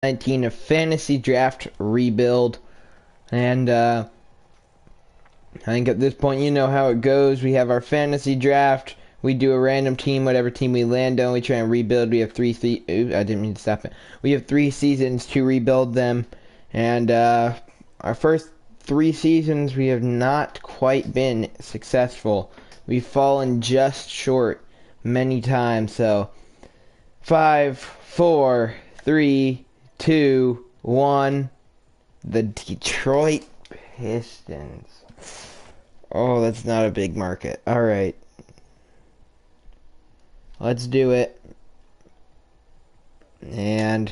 19 of fantasy draft rebuild, and I think at this point you know how it goes. We have our fantasy draft. We do a random team, whatever team we land on. We try and rebuild. We have ooh, I didn't mean to stop it. We have 3 seasons to rebuild them, and our first 3 seasons we have not quite been successful. We've fallen just short many times. So 5, 4, 3, 2, 1. The Detroit Pistons. Oh, that's not a big market. All right. Let's do it. And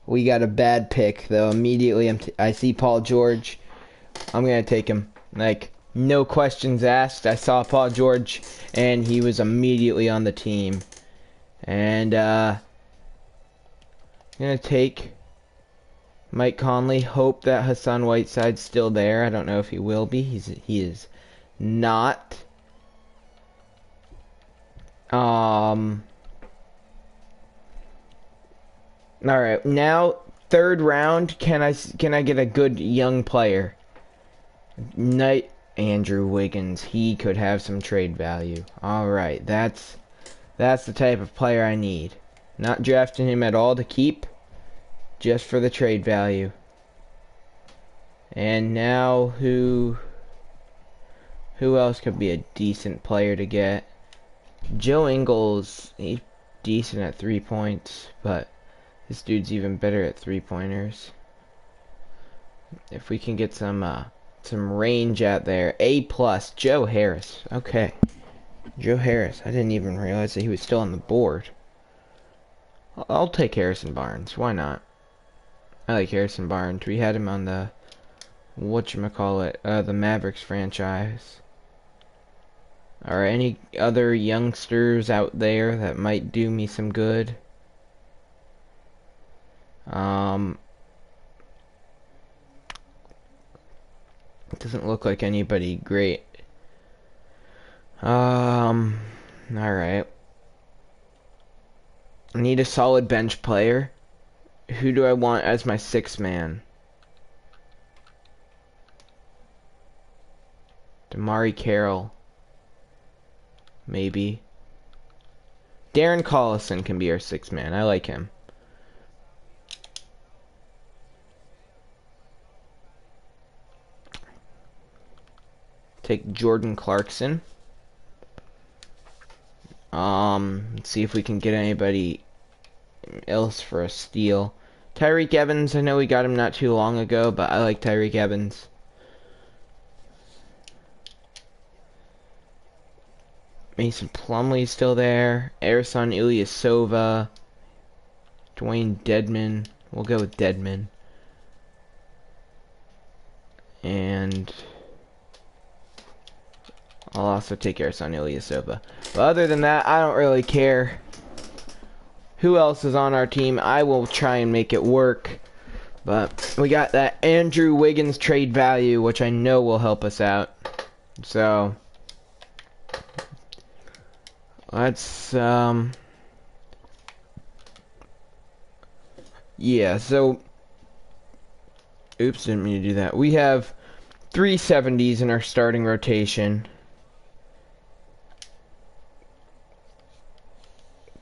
we got a bad pick, though. Immediately, I see Paul George. I'm going to take him. Like, no questions asked. I saw Paul George, and he was immediately on the team. And, I'm going to take Mike Conley. Hope that Hassan Whiteside's still there. I don't know if he will be. He is not. All right, now third round. Can I get a good young player? Knight Andrew Wiggins. He could have some trade value. All right, that's the type of player I need. Not drafting him at all to keep, just for the trade value. And now who else could be a decent player to get? Joe Ingles, he's decent at 3 points, but this dude's even better at 3-pointers. If we can get some range out there. A+, Joe Harris. Okay. Joe Harris. I didn't even realize that he was still on the board. I'll take Harrison Barnes. Why not? I like Harrison Barnes. We had him on the whatchamacallit, the Mavericks franchise. Are any other youngsters out there that might do me some good? It doesn't look like anybody great. Alright. I need a solid bench player. Who do I want as my 6th man? Damari Carroll. Maybe. Darren Collison can be our 6th man. I like him. Take Jordan Clarkson. Let's see if we can get anybody else for a steal. Tyreek Evans, I know we got him not too long ago, but I like Tyreek Evans. Mason Plumlee's still there. Ersan Ilyasova. Dwayne Dedman. We'll go with Dedman. And I'll also take Ersan Ilyasova. But other than that, I don't really care who else is on our team. I will try and make it work. But we got that Andrew Wiggins trade value, which I know will help us out. So let's yeah, so oops, didn't mean to do that. We have 3 70s in our starting rotation.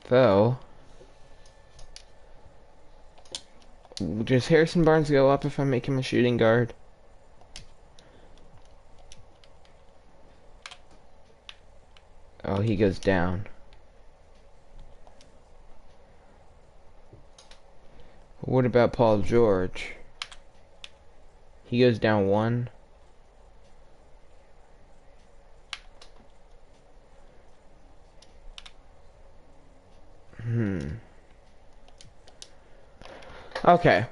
Though, does Harrison Barnes go up if I make him a shooting guard? Oh, he goes down. What about Paul George? He goes down 1. Okay.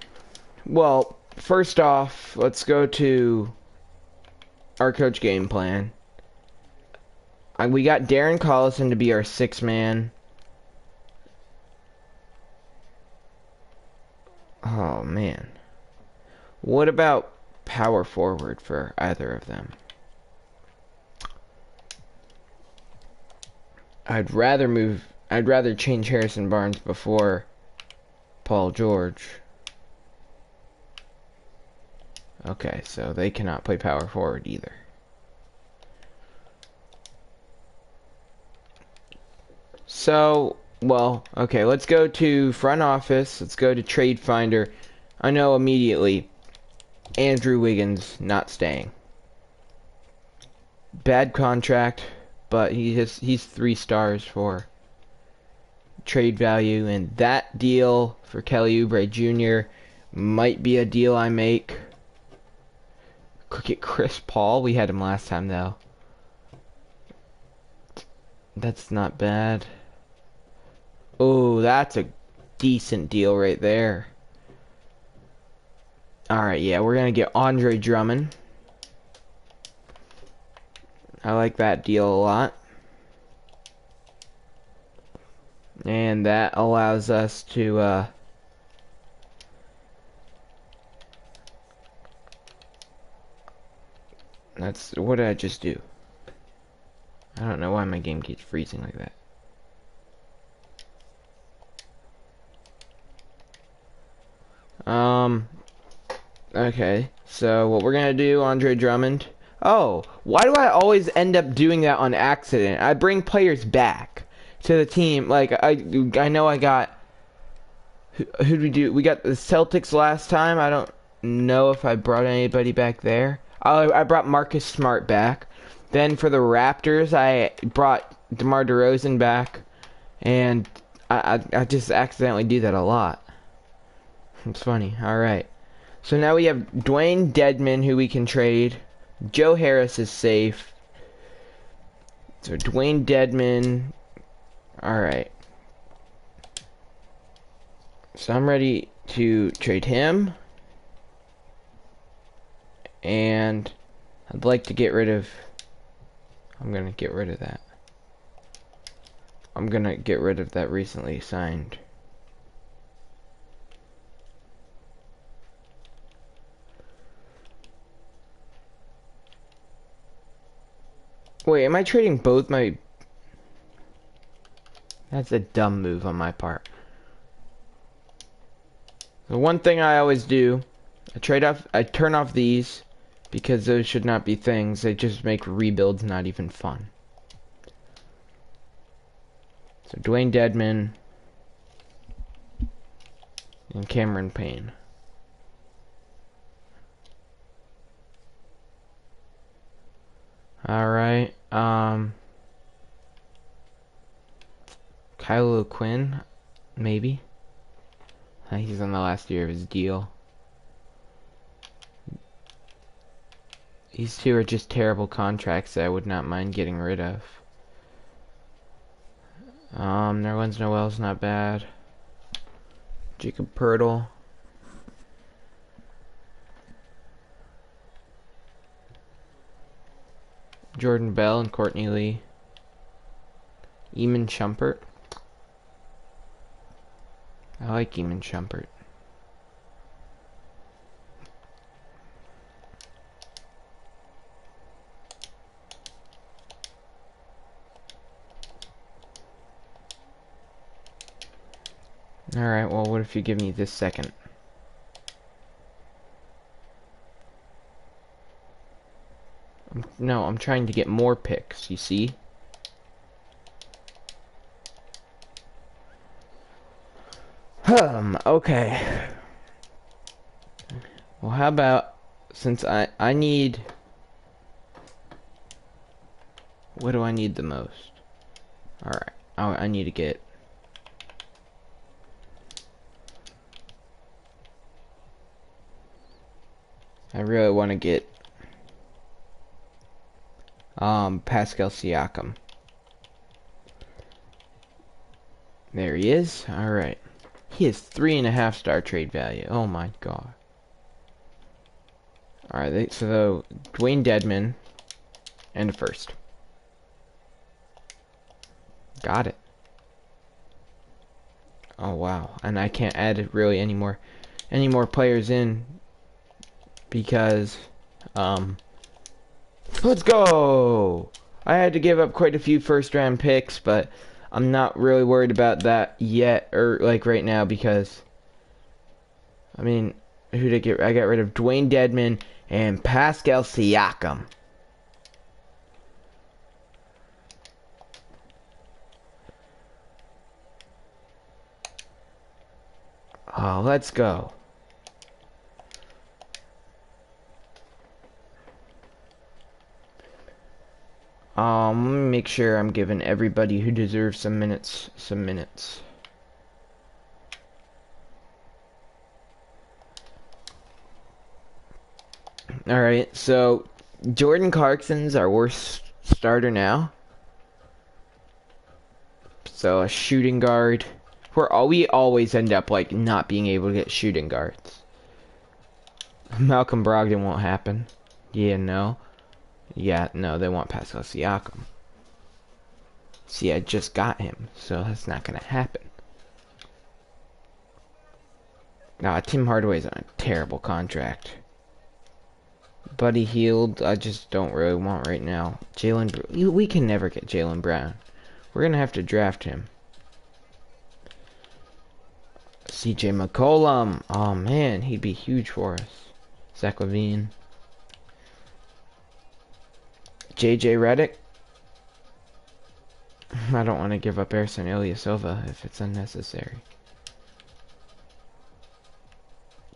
Well, first off, let's go to our coach game plan. We got Darren Collison to be our 6th man. Oh, man. What about power forward for either of them? I'd rather change Harrison Barnes before Paul George. Okay, so they cannot play power forward either. So, well, okay, let's go to front office. Let's go to trade finder. I know immediately Andrew Wiggins not staying. Bad contract, but he's 3 stars for trade value, and that deal for Kelly Oubre Jr. might be a deal I make. Look at Chris Paul. We had him last time though. That's not bad. Oh, that's a decent deal right there. Alright, yeah, we're gonna get Andre Drummond. I like that deal a lot. And that allows us to what did I just do? I don't know why my game keeps freezing like that. Okay, so what we're gonna do, Andre Drummond. Oh, why do I always end up doing that on accident? I bring players back to the team. Like, I know I got... Who did we do? We got the Celtics last time. I don't know if I brought anybody back there. I brought Marcus Smart back. Then for the Raptors, I brought DeMar DeRozan back. And I just accidentally do that a lot. It's funny. Alright. So now we have Dwayne Dedman, who we can trade. Joe Harris is safe. So Dwayne Dedman. Alright. So I'm ready to trade him. And I'd like to get rid of... I'm going to get rid of that. I'm going to get rid of that recently signed. Wait, am I trading both my... That's a dumb move on my part. The one thing I always do, I turn off these, because those should not be things. They just make rebuilds not even fun. So Dwayne Dedman and Cameron Payne. Alright, Kyle Quinn, maybe. He's on the last year of his deal. These two are just terrible contracts that I would not mind getting rid of. Nerlens Noel's not bad. Jacob Poeltl. Jordan Bell and Courtney Lee. Eamon Shumpert. I like Eamon Shumpert. Alright, well, what if you give me this second? No, I'm trying to get more picks, you see? Okay. Well, how about, since I need... What do I need the most? Alright, I need to get... I really want to get Pascal Siakam. There he is. Alright. He has 3.5 star trade value. Oh my god. Alright, so Dwayne Dedman and a first. Got it. Oh wow. And I can't add really any more players in because let's go! I had to give up quite a few first round picks, but I'm not really worried about that yet, or like right now, because I mean, who to get. I got rid of Dwayne Dedman and Pascal Siakam. Oh, let's go. Let me make sure I'm giving everybody who deserves some minutes some minutes. Alright, so Jordan Clarkson's our worst starter now. So a shooting guard. We always end up like not being able to get shooting guards. Malcolm Brogdon won't happen. Yeah, no. Yeah, no, they want Pascal Siakam. See, I just got him, so that's not gonna happen. Nah, Tim Hardaway's on a terrible contract. Buddy Hield, I just don't really want right now. We can never get Jaylen Brown. We're gonna have to draft him. CJ McCollum. Oh man, he'd be huge for us. Zach LaVine. JJ Redick. I don't want to give up Ersan Ilyasova if it's unnecessary.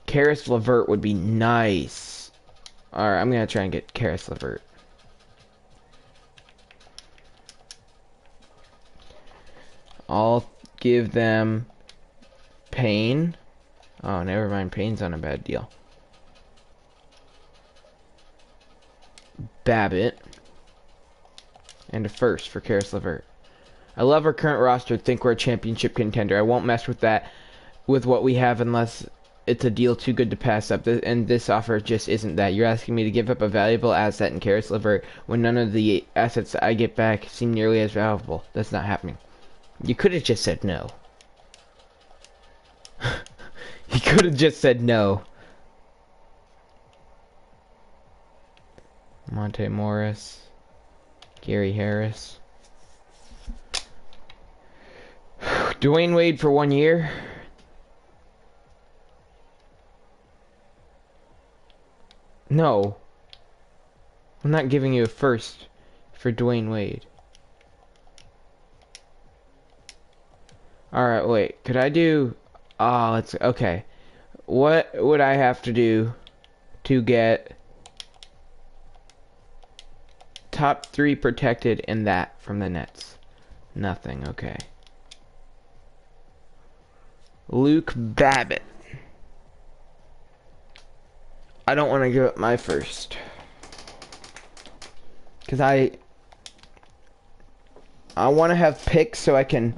Karis LeVert would be nice. Alright, I'm gonna try and get Karis LeVert. I'll give them Payne. Oh, never mind. Payne's on a bad deal. Babbitt. And a first for Karis LeVert. I love our current roster. Think we're a championship contender. I won't mess with that, with what we have, unless it's a deal too good to pass up. And this offer just isn't that. You're asking me to give up a valuable asset in Karis LeVert when none of the assets I get back seem nearly as valuable. That's not happening. You could have just said no. You could have just said no. Monte Morris. Gary Harris. Dwayne Wade for 1 year. No. I'm not giving you a first for Dwayne Wade. Alright, wait. Could I do... Oh, let's... Okay. What would I have to do to get top 3 protected in that from the Nets? Nothing. Okay. Luke Babbitt. I don't want to give up my first. Because I want to have picks so I can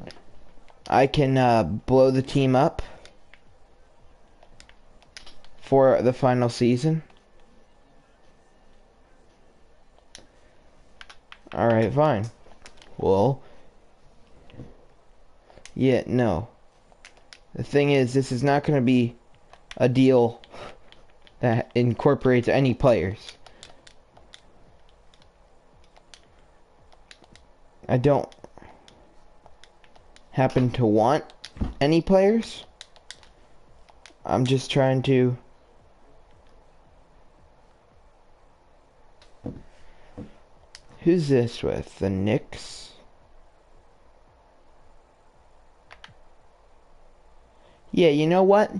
blow the team up for the final season. Alright, fine. Well, yeah, no. The thing is, this is not going to be a deal that incorporates any players. I don't happen to want any players. I'm just trying to... Who's this with? The Knicks? Yeah, you know what?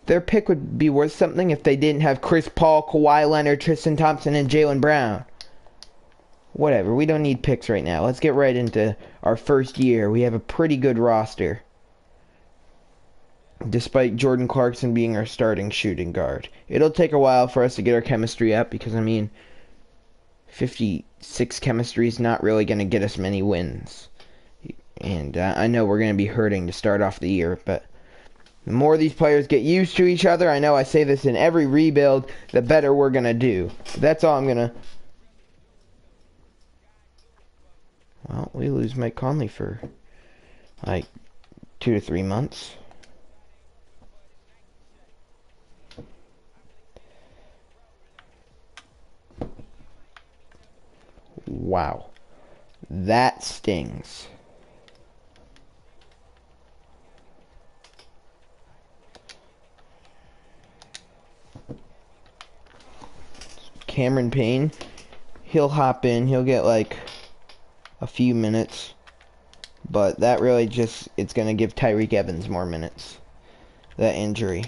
Their pick would be worth something if they didn't have Chris Paul, Kawhi Leonard, Tristan Thompson, and Jaylen Brown. Whatever, we don't need picks right now. Let's get right into our first year. We have a pretty good roster. Despite Jordan Clarkson being our starting shooting guard. It'll take a while for us to get our chemistry up because, I mean, 56 chemistry is not really going to get us many wins. And I know we're going to be hurting to start off the year, but the more these players get used to each other, I know I say this in every rebuild, the better we're going to do. That's all I'm going to... Well, we lose Mike Conley for like 2 to 3 months. Wow. That stings. Cameron Payne. He'll hop in. He'll get like a few minutes. But that really just, it's going to give Tyreek Evans more minutes. That injury.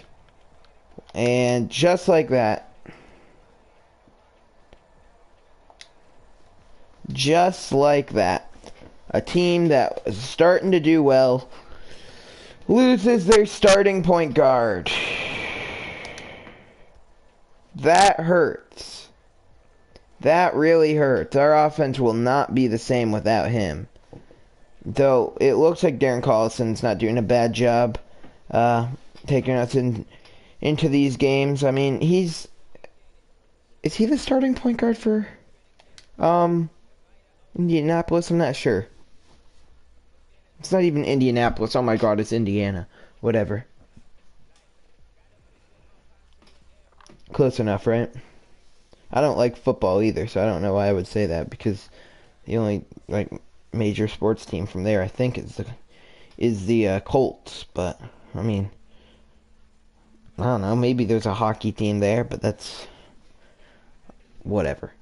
And just like that. Just like that. A team that was starting to do well loses their starting point guard. That hurts. That really hurts. Our offense will not be the same without him. Though it looks like Darren Collison's not doing a bad job taking us into these games. I mean, is he the starting point guard for Indianapolis? I'm not sure. It's not even Indianapolis. Oh my god, it's Indiana. Whatever. Close enough, right? I don't like football either, so I don't know why I would say that, because the only major sports team from there, I think, is the Colts. But I mean, I don't know. Maybe there's a hockey team there, but that's whatever.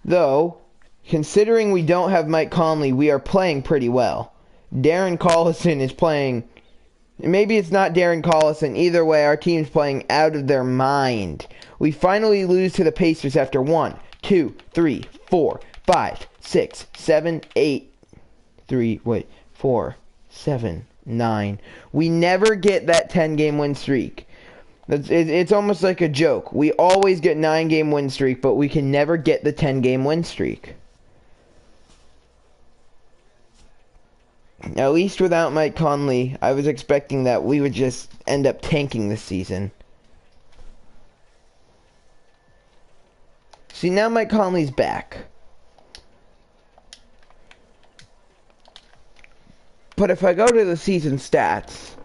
Though, considering we don't have Mike Conley, we are playing pretty well. Darren Collison is playing. Maybe it's not Darren Collison. Either way, our team's playing out of their mind. We finally lose to the Pacers after 1, 2, 3, 4, 5, 6, 7, 8, 4, 7, 9. We never get that 10-game win streak. It's almost like a joke. We always get 9-game win streak, but we can never get the 10-game win streak. At least without Mike Conley, I was expecting that we would just end up tanking this season. See, now Mike Conley's back. But if I go to the season stats,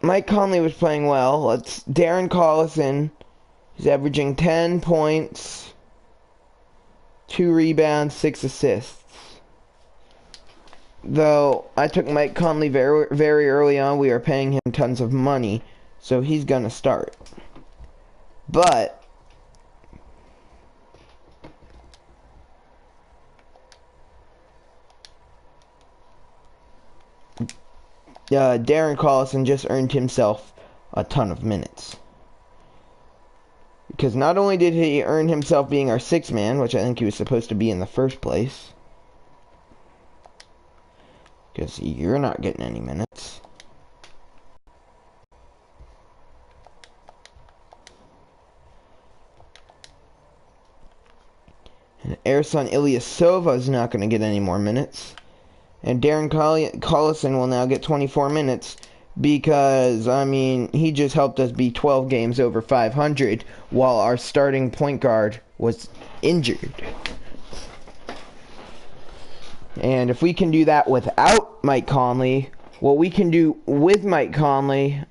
Mike Conley was playing well. It's Darren Collison. He's averaging 10 points, 2 rebounds, 6 assists. Though I took Mike Conley very, very early on, we are paying him tons of money, so he's gonna start. But Darren Collison just earned himself a ton of minutes. Because not only did he earn himself being our 6th man, which I think he was supposed to be in the first place, because you're not getting any minutes. And Ersan Ilyasova is not going to get any more minutes. And Darren Collison will now get 24 minutes because, I mean, he just helped us be 12 games over 500 while our starting point guard was injured. And if we can do that without Mike Conley, what we can do with Mike Conley,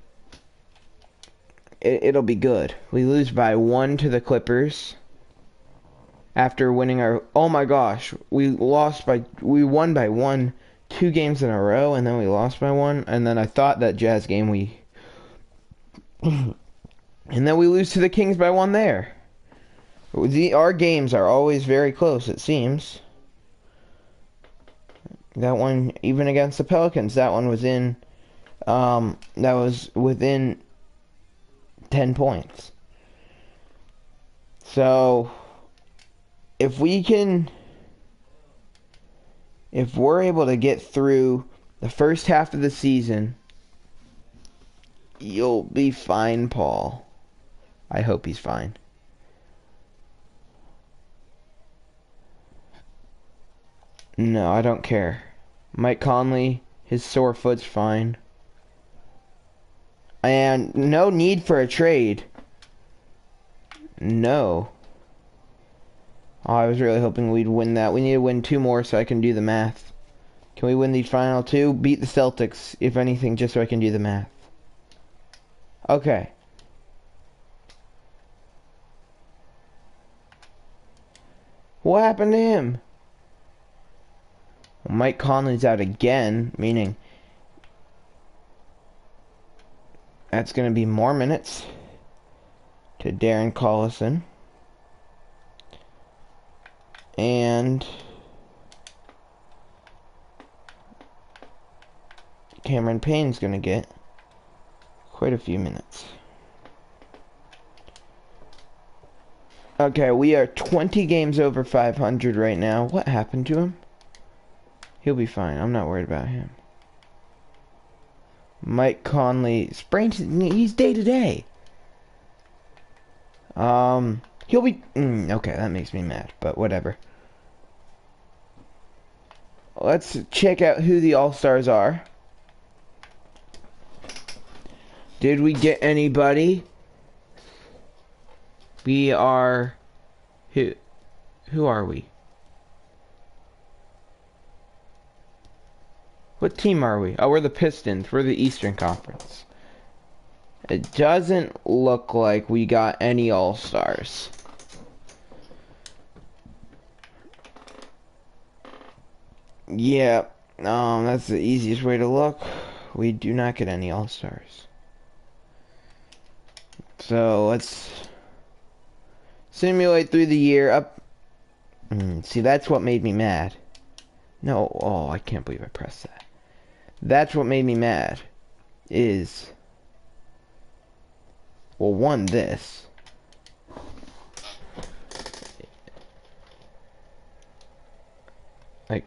it'll be good. We lose by 1 to the Clippers after winning our... Oh my gosh, we won by 1 2 games in a row, and then we lost by 1, and then I thought that Jazz game and then we lose to the Kings by 1 there. Our games are always very close, it seems. That one, even against the Pelicans, that one was within 10 points. So, if we're able to get through the first half of the season, you'll be fine, Paul. I hope he's fine. No, I don't care. Mike Conley, his sore foot's fine. And no need for a trade. No. Oh, I was really hoping we'd win that. We need to win 2 more so I can do the math. Can we win these final 2? Beat the Celtics, if anything, just so I can do the math. Okay. What happened to him? Well, Mike Conley's out again, meaning that's going to be more minutes. to Darren Collison. And Cameron Payne's gonna get quite a few minutes. Okay, we are 20 games over 500 right now. What happened to him? He'll be fine. I'm not worried about him. Mike Conley sprained. He's day to day. He'll be okay. That makes me mad, but whatever. Let's check out who the All-Stars are. Did we get anybody? We are... Who are we? What team are we? Oh, we're the Pistons. We're the Eastern Conference. It doesn't look like we got any All-Stars. Yeah, that's the easiest way to look. We do not get any All-Stars. So, let's simulate through the year up. See, that's what made me mad. No, oh, I can't believe I pressed that. That's what made me mad. Is, well, one, this. Like,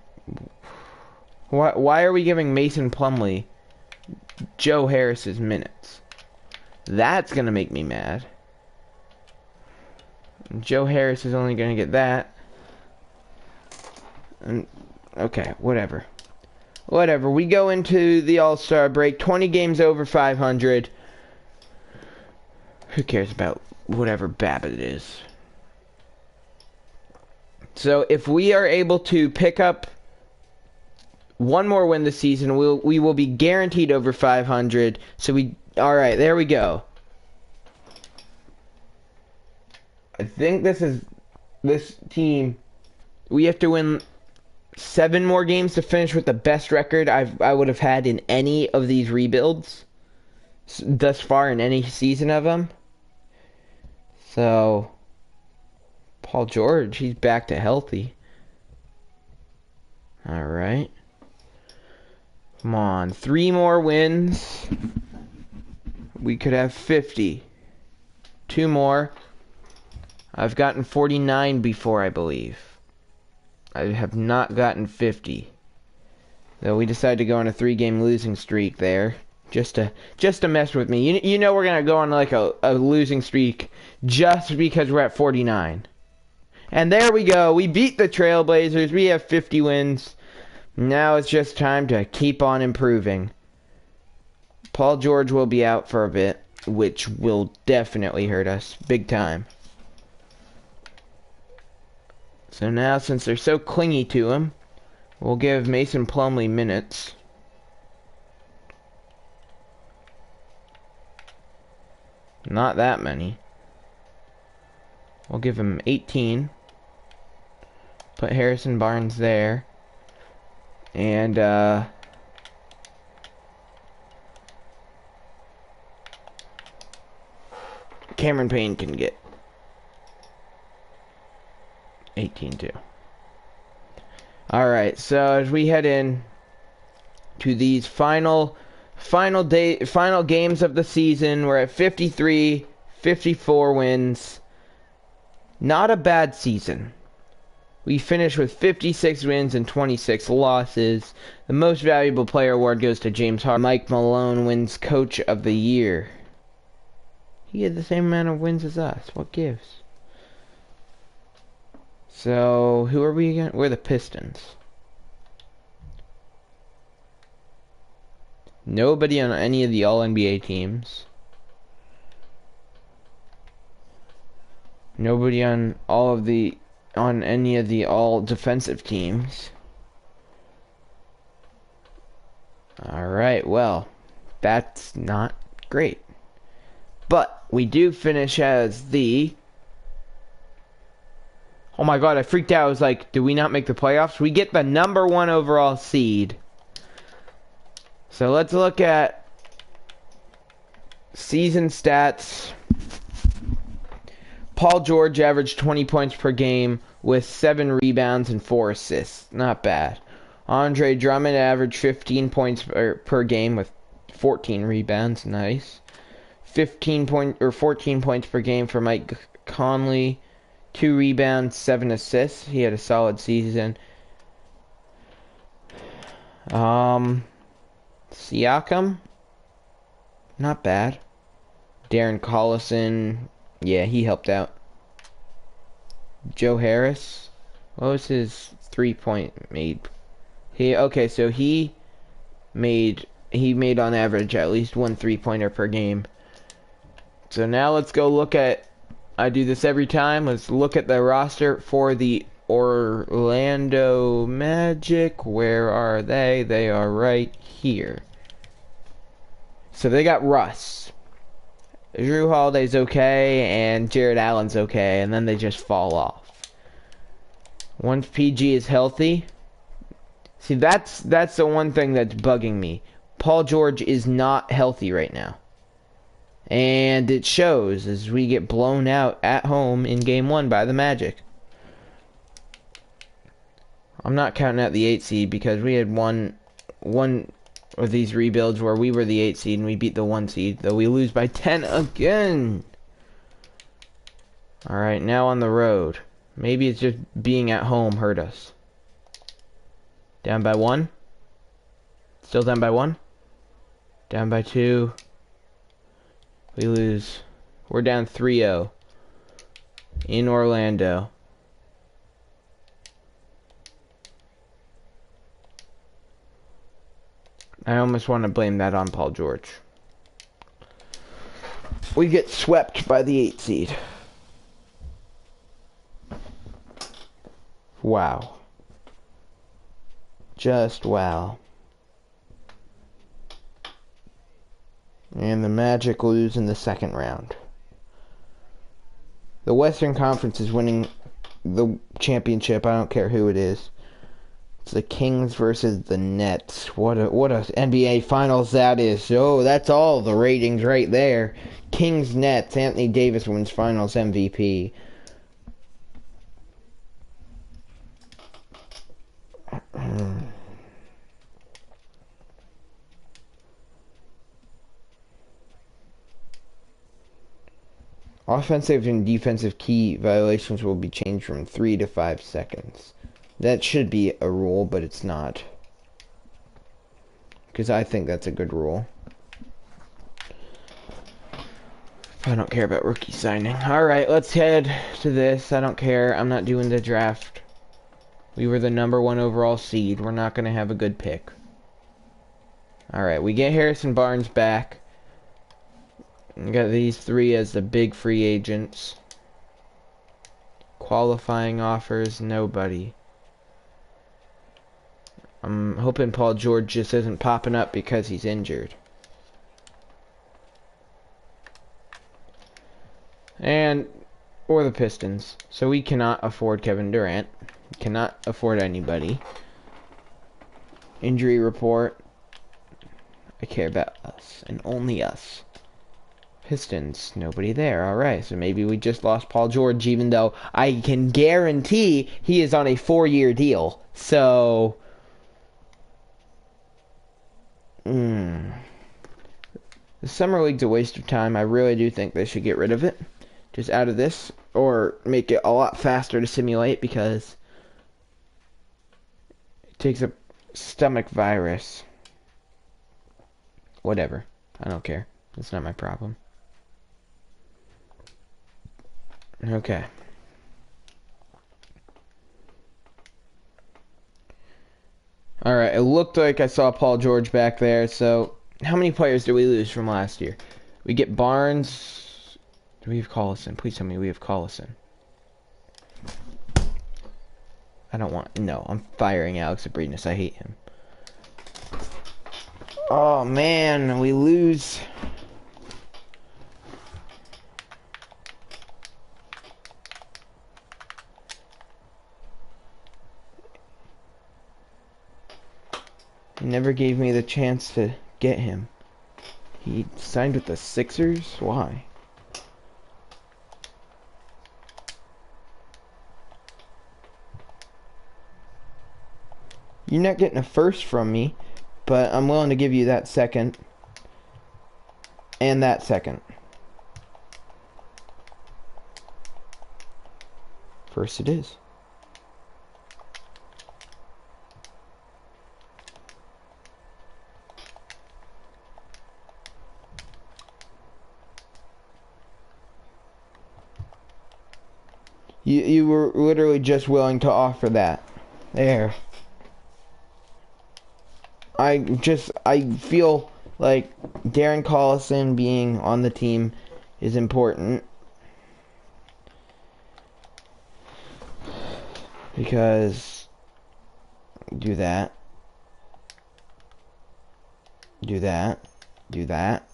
why are we giving Mason Plumlee Joe Harris's minutes? That's gonna make me mad. Joe Harris is only gonna get that. And okay, whatever. Whatever. We go into the All-Star break. 20 games over 500. Who cares about whatever Babbitt is? So if we are able to pick up one more win this season, we will be guaranteed over 500. So all right, there we go. I think this team. We have to win 7 more games to finish with the best record I would have had in any of these rebuilds thus far in any season of them. So Paul George, he's back to healthy. All right. Come on, 3 more wins. We could have 50. 2 more. I've gotten 49 before, I believe. I have not gotten 50. Though we decided to go on a 3-game losing streak there. Just to mess with me. You know we're going to go on like a losing streak just because we're at 49. And there we go. We beat the Trailblazers. We have 50 wins. Now it's just time to keep on improving. Paul George will be out for a bit, which will definitely hurt us big time. So now, since they're so clingy to him, we'll give Mason Plumlee minutes. Not that many. We'll give him 18. Put Harrison Barnes there. And, Cameron Payne can get 18 too. Alright, so as we head in to these final games of the season, we're at 53, 54 wins. Not a bad season. We finished with 56 wins and 26 losses. The most valuable player award goes to James Harden. Mike Malone wins Coach of the Year. He had the same amount of wins as us. What gives? So, who are we again? We're the Pistons. Nobody on any of the All-NBA teams. Nobody on any of the all-defensive teams. Alright, well, that's not great. But we do finish as the... Oh my god, I freaked out. I was like, did we not make the playoffs? We get the #1 overall seed. So let's look at season stats Paul George averaged 20 points per game with 7 rebounds and 4 assists. Not bad. Andre Drummond averaged 15 points per game with 14 rebounds. Nice. 14 points per game for Mike Conley. 2 rebounds, 7 assists. He had a solid season. Siakam, not bad. Darren Collison, yeah, he helped out. Joe Harris, what was his 3-point made? So he made on average at least 1 3-pointer per game. So now let's go look at, I do this every time, let's look at the roster for the Orlando Magic. Where are they? They are right here. So they got Russ. Drew Holiday's okay, and Jared Allen's okay, and then they just fall off. Once PG is healthy, see, that's the one thing that's bugging me. Paul George is not healthy right now. And it shows as we get blown out at home in Game 1 by the Magic. I'm not counting out the 8 seed because we had one of these rebuilds where we were the 8 seed and we beat the 1 seed, though we lose by 10 again. Alright, now on the road. Maybe it's just being at home hurt us. Down by 1. Still down by 1. Down by 2. We lose. We're down 3-0 in Orlando. I almost want to blame that on Paul George. We get swept by the 8 seed. Wow. Just wow. And the Magic lose in the second round. The Western Conference is winning the championship. I don't care who it is. It's the Kings versus the Nets. What a NBA Finals that is. Oh, that's all the ratings right there. Kings Nets. Anthony Davis wins Finals MVP. Offensive and defensive key violations will be changed from 3 to 5 seconds. That should be a rule, but it's not. Because I think that's a good rule. I don't care about rookie signing. Alright, let's head to this. I don't care. I'm not doing the draft. We were the #1 overall seed. We're not going to have a good pick. Alright, we get Harrison Barnes back. We got these 3 as the big free agents. Qualifying offers, nobody. I'm hoping Paul George just isn't popping up because he's injured. Or the Pistons. So we cannot afford Kevin Durant. We cannot afford anybody. Injury report. I care about us and only us. Pistons, nobody there. Alright, so maybe we just lost Paul George, even though I can guarantee he is on a 4-year deal. So, the Summer League's a waste of time. I really do think they should get rid of it. Just out of this, or make it a lot faster to simulate, because it takes a stomach virus. Whatever. I don't care. That's not my problem. Okay. Alright, it looked like I saw Paul George back there, so how many players did we lose from last year? We get Barnes. Do we have Collison? Please tell me we have Collison. I don't want... No, I'm firing Alex Abrines. I hate him. Oh, man, we lose... He never gave me the chance to get him. He signed with the Sixers? Why? You're not getting a first from me, but I'm willing to give you that second. And that second. First it is. You were literally just willing to offer that. There. I feel like Darren Collison being on the team is important. Because do that. Do that. Do that.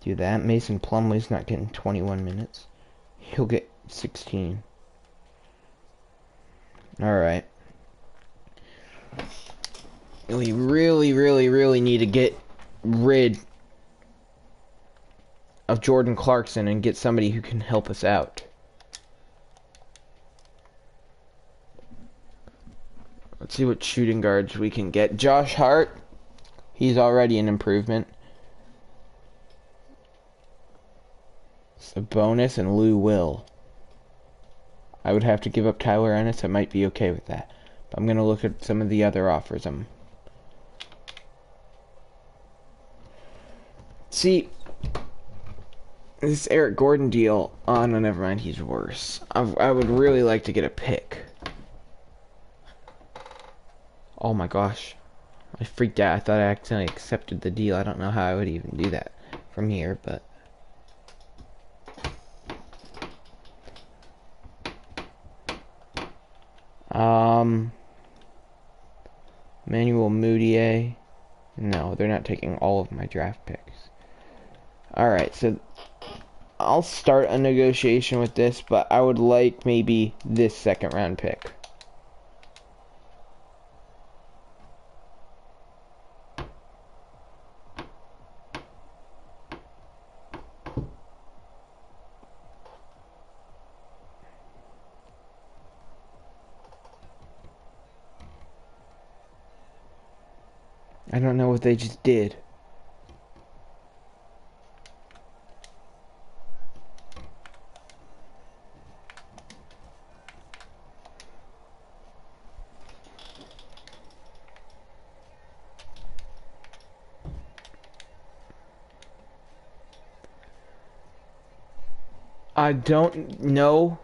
Do that. Mason Plumlee's not getting 21 minutes. He'll get 16. Alright. We really need to get rid of Jordan Clarkson and get somebody who can help us out. Let's see what shooting guards we can get. Josh Hart. He's already an improvement. Sabonis and Lou Will. I would have to give up Tyler Ennis. I might be okay with that. But I'm going to look at some of the other offers. See, this Eric Gordon deal. Oh, no, never mind. He's worse. I would really like to get a pick. Oh my gosh. I freaked out. I thought I accidentally accepted the deal. I don't know how I would even do that from here, but... Manuel Mudiay. No, they're not taking all of my draft picks. Alright, so I'll start a negotiation with this, but I would like maybe this second round pick. I don't know what they just did. I don't know.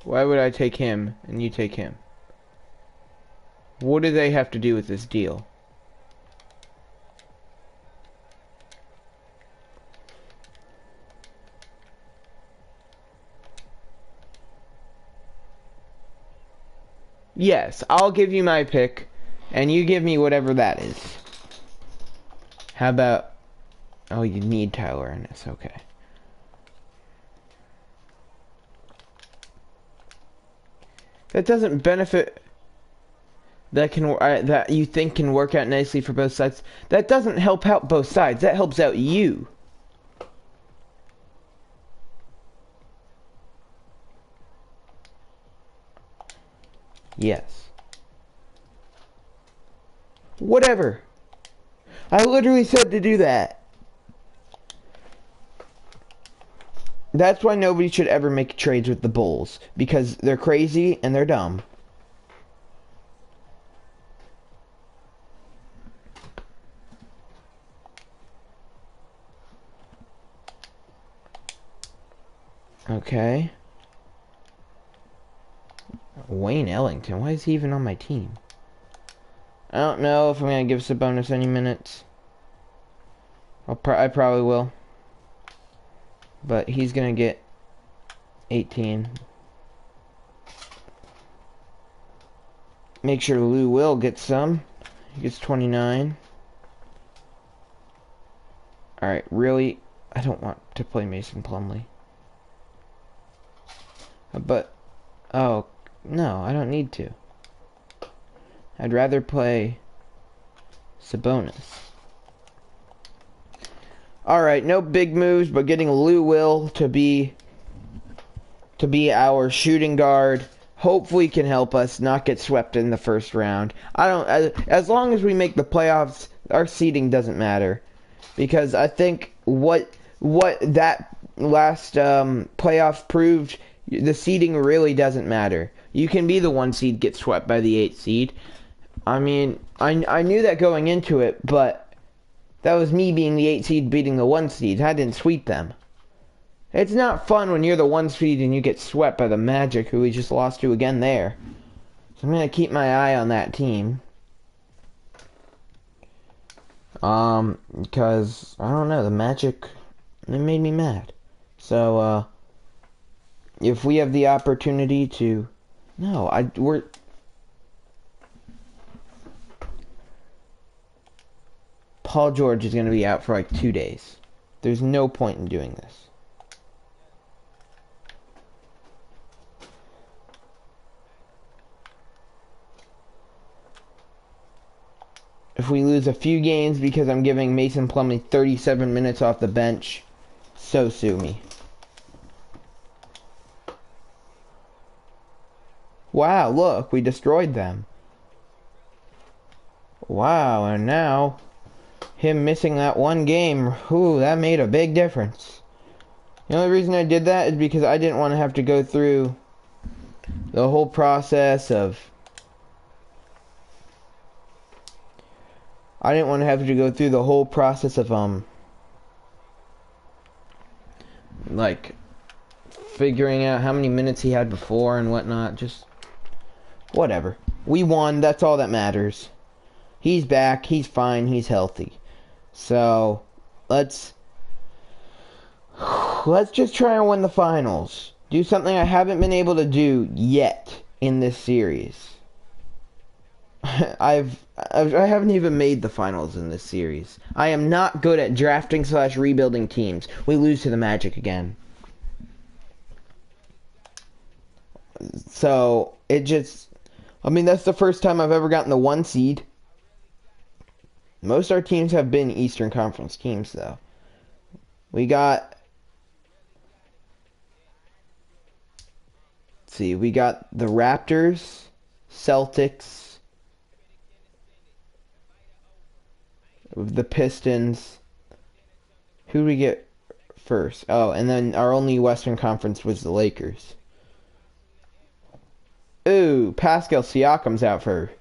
Why would I take him and you take him? What do they have to do with this deal? Yes, I'll give you my pick, and you give me whatever that is. How about... Oh, you need Tyler Ennis, okay. That doesn't benefit... that you think can work out nicely for both sides. That doesn't help out both sides. That helps out you. Yes. Whatever. I literally said to do that. That's why nobody should ever make trades with the Bulls. Because they're crazy and they're dumb. Okay. Wayne Ellington. Why is he even on my team? I don't know if I'm going to give Sabonis any minutes. I probably will. But he's going to get 18. Make sure Lou Will get some. He gets 29. Alright, really? I don't want to play Mason Plumlee. But, oh, no, I don't need to. I'd rather play Sabonis. Alright, no big moves, but getting Lou Will to be our shooting guard hopefully can help us not get swept in the first round. I don't as long as we make the playoffs, our seeding doesn't matter, because I think what that last playoffs proved, the seeding really doesn't matter. You can be the 1 seed, get swept by the 8 seed. I mean, I knew that going into it, but that was me being the 8 seed beating the 1 seed. I didn't sweep them. It's not fun when you're the 1 seed and you get swept by the Magic, who we just lost to again there. So I'm going to keep my eye on that team. Because, I don't know, the Magic, they made me mad. So, if we have the opportunity to... No, we're... Paul George is going to be out for like 2 days. There's no point in doing this. If we lose a few games because I'm giving Mason Plumlee 37 minutes off the bench, so sue me. Wow, look, we destroyed them. Wow, and now, him missing that 1 game, ooh, that made a big difference. The only reason I did that is because I didn't want to have to go through the whole process of... I didn't want to have to go through the whole process of, like, figuring out how many minutes he had before and whatnot. Just, whatever. We won, that's all that matters. He's back, he's fine, he's healthy. So, let's just try and win the finals. Do something I haven't been able to do yet in this series. I haven't even made the finals in this series. I am not good at drafting / rebuilding teams. We lose to the Magic again. So, it just... I mean, that's the first time I've ever gotten the 1 seed. Most of our teams have been Eastern Conference teams, though. We got... Let's see, we got the Raptors, Celtics, the Pistons. Who did we get first? Oh, and then our only Western Conference was the Lakers. Ooh, Pascal Siakam's out for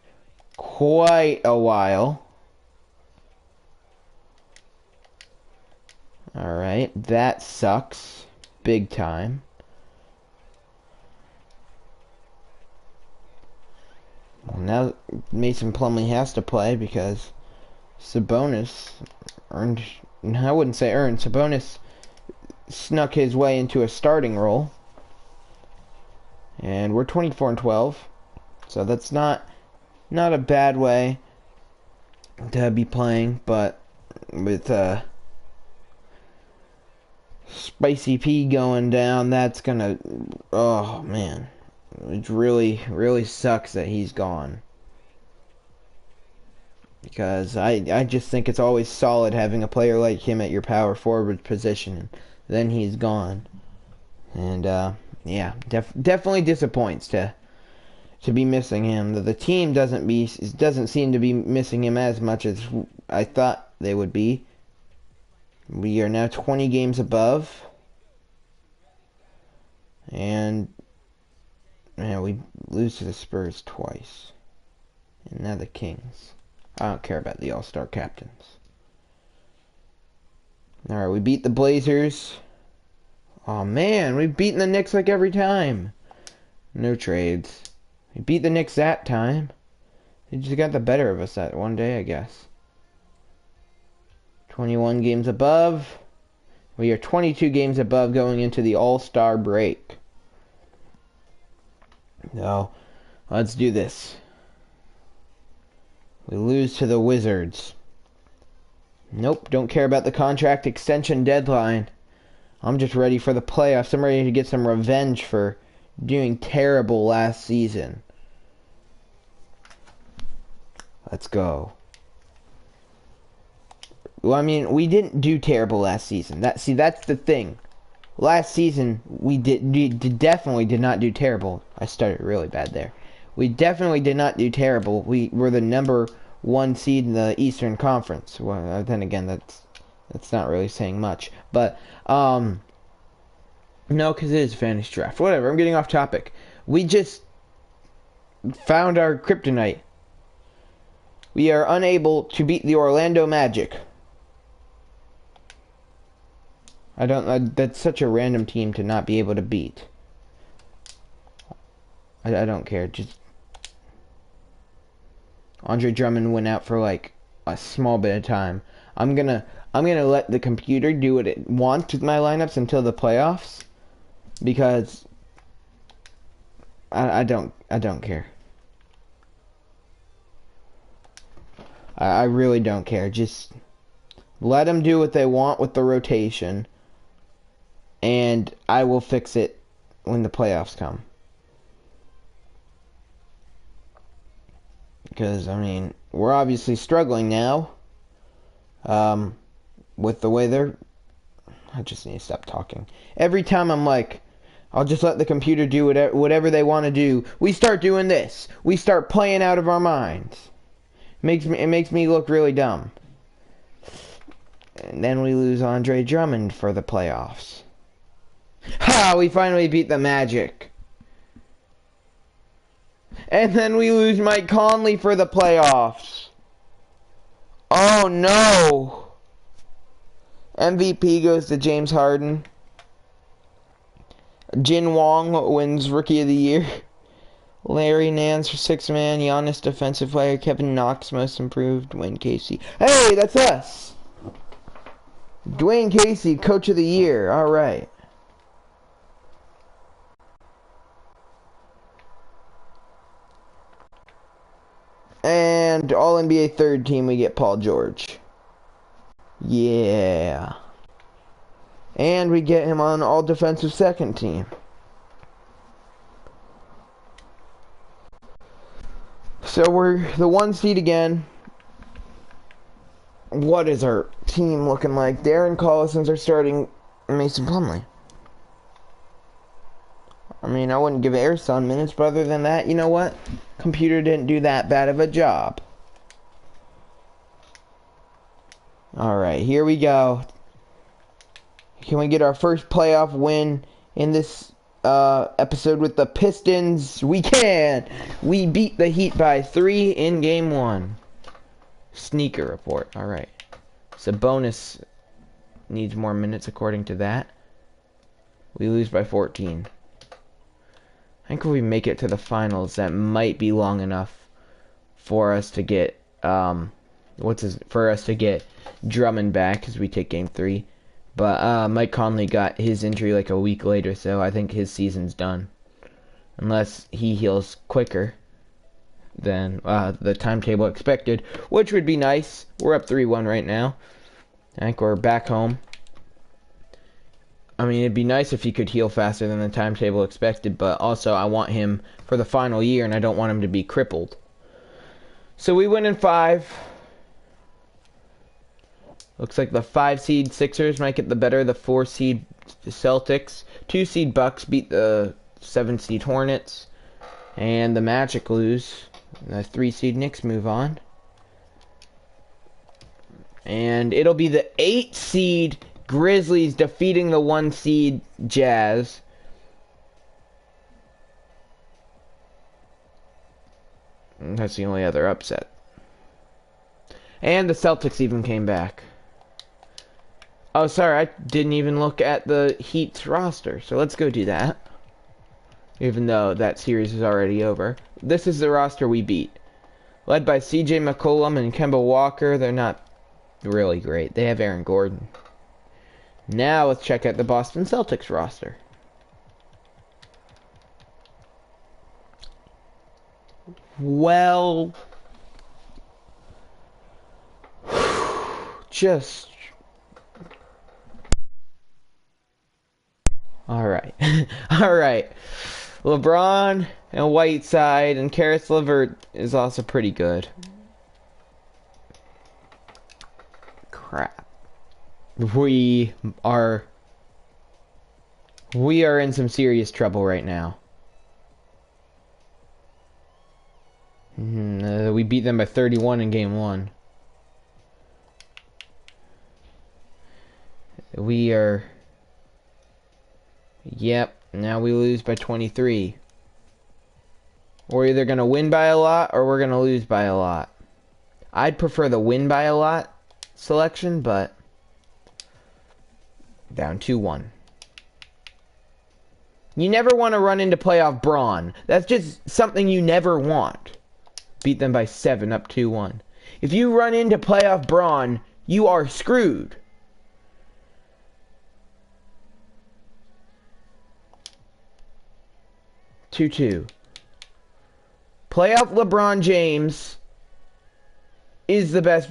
quite a while. Alright, that sucks. Big time. Well, now Mason Plumlee has to play because Sabonis earned... I wouldn't say earned. Sabonis snuck his way into a starting role. And we're 24-12. So that's not a bad way to be playing, but with Spicy P going down, that's gonna... Oh, man. It really sucks that he's gone. Because I just think it's always solid having a player like him at your power forward position. Then he's gone. And, yeah, definitely disappoints to be missing him. The team doesn't seem to be missing him as much as I thought they would be. We are now 20 games above. And we lose to the Spurs twice. And now the Kings. I don't care about the All-Star captains. Alright, we beat the Blazers. Oh man, we've beaten the Knicks like every time. No trades. We beat the Knicks that time. They just got the better of us that one day, I guess. 21 games above. We are 22 games above going into the All-Star break. So, let's do this. We lose to the Wizards. Nope, don't care about the contract extension deadline. I'm just ready for the playoffs. I'm ready to get some revenge for doing terrible last season. Let's go. Well, I mean, we didn't do terrible last season. That's the thing. last season we definitely did not do terrible. I started really bad there. We definitely did not do terrible. We were the number 1 seed in the Eastern Conference. Well, then again, that's not really saying much. But no, because it is fantasy draft. Whatever. I'm getting off topic. We just found our kryptonite. We are unable to beat the Orlando Magic. That's such a random team to not be able to beat. I don't care. Just Andre Drummond went out for like a small bit of time. I'm gonna let the computer do what it wants with my lineups until the playoffs, because I don't care. I really don't care. Just let them do what they want with the rotation, and I will fix it when the playoffs come. Because, I mean, we're obviously struggling now. With the way they're... I just need to stop talking. Every time I'm like, I'll just let the computer do whatever they want to do. We start doing this. We start playing out of our minds. It makes me look really dumb. And then we lose Andre Drummond for the playoffs. Ha! We finally beat the Magic. And then we lose Mike Conley for the playoffs. Oh no! MVP goes to James Harden. Jin Wong wins Rookie of the Year. Larry Nance for 6th man. Giannis Defensive Player. Kevin Knox Most Improved. Dwayne Casey. Hey, that's us! Dwayne Casey Coach of the Year. Alright. And All-NBA 3rd team, we get Paul George. Yeah. And we get him on All-Defensive 2nd team. So we're the 1 seed again. What is our team looking like? Darren Collison's are starting Mason Plumlee. I mean, I wouldn't give Airson minutes, but other than that, you know what? Computer didn't do that bad of a job. Alright, here we go. Can we get our first playoff win in this episode with the Pistons? We can! We beat the Heat by 3 in Game 1. Sneaker report. Alright. Sabonis needs more minutes according to that. We lose by 14. I think if we make it to the finals, that might be long enough for us to get Drummond back, because we take Game 3. But Mike Conley got his injury like a week later, so I think his season's done, unless he heals quicker than the timetable expected, which would be nice. We're up 3-1 right now. I think we're back home. I mean, it'd be nice if he could heal faster than the timetable expected, but also I want him for the final year, and I don't want him to be crippled. So we win in 5. Looks like the 5 seed Sixers might get the better of the 4 seed Celtics. 2 seed Bucks beat the 7 seed Hornets, and the Magic lose. The 3 seed Knicks move on. And it'll be the 8 seed Grizzlies defeating the 1 seed Jazz. And that's the only other upset. And the Celtics even came back. Oh, sorry, I didn't even look at the Heat's roster. So let's go do that. Even though that series is already over. This is the roster we beat. Led by CJ McCollum and Kemba Walker. They're not really great. They have Aaron Gordon. Now let's check out the Boston Celtics roster. Well, just alright. Alright. LeBron and Whiteside and Karis LeVert is also pretty good. Crap. We are We are in some serious trouble right now. We beat them by 31 in game 1. We are... Yep, now we lose by 23. We're either going to win by a lot or we're going to lose by a lot. I'd prefer the win by a lot selection, but... Down 2-1. You never want to run into playoff brawn. That's just something you never want. Beat them by 7, up 2-1. If you run into playoff brawn, you are screwed. Two. Playoff LeBron James is the best.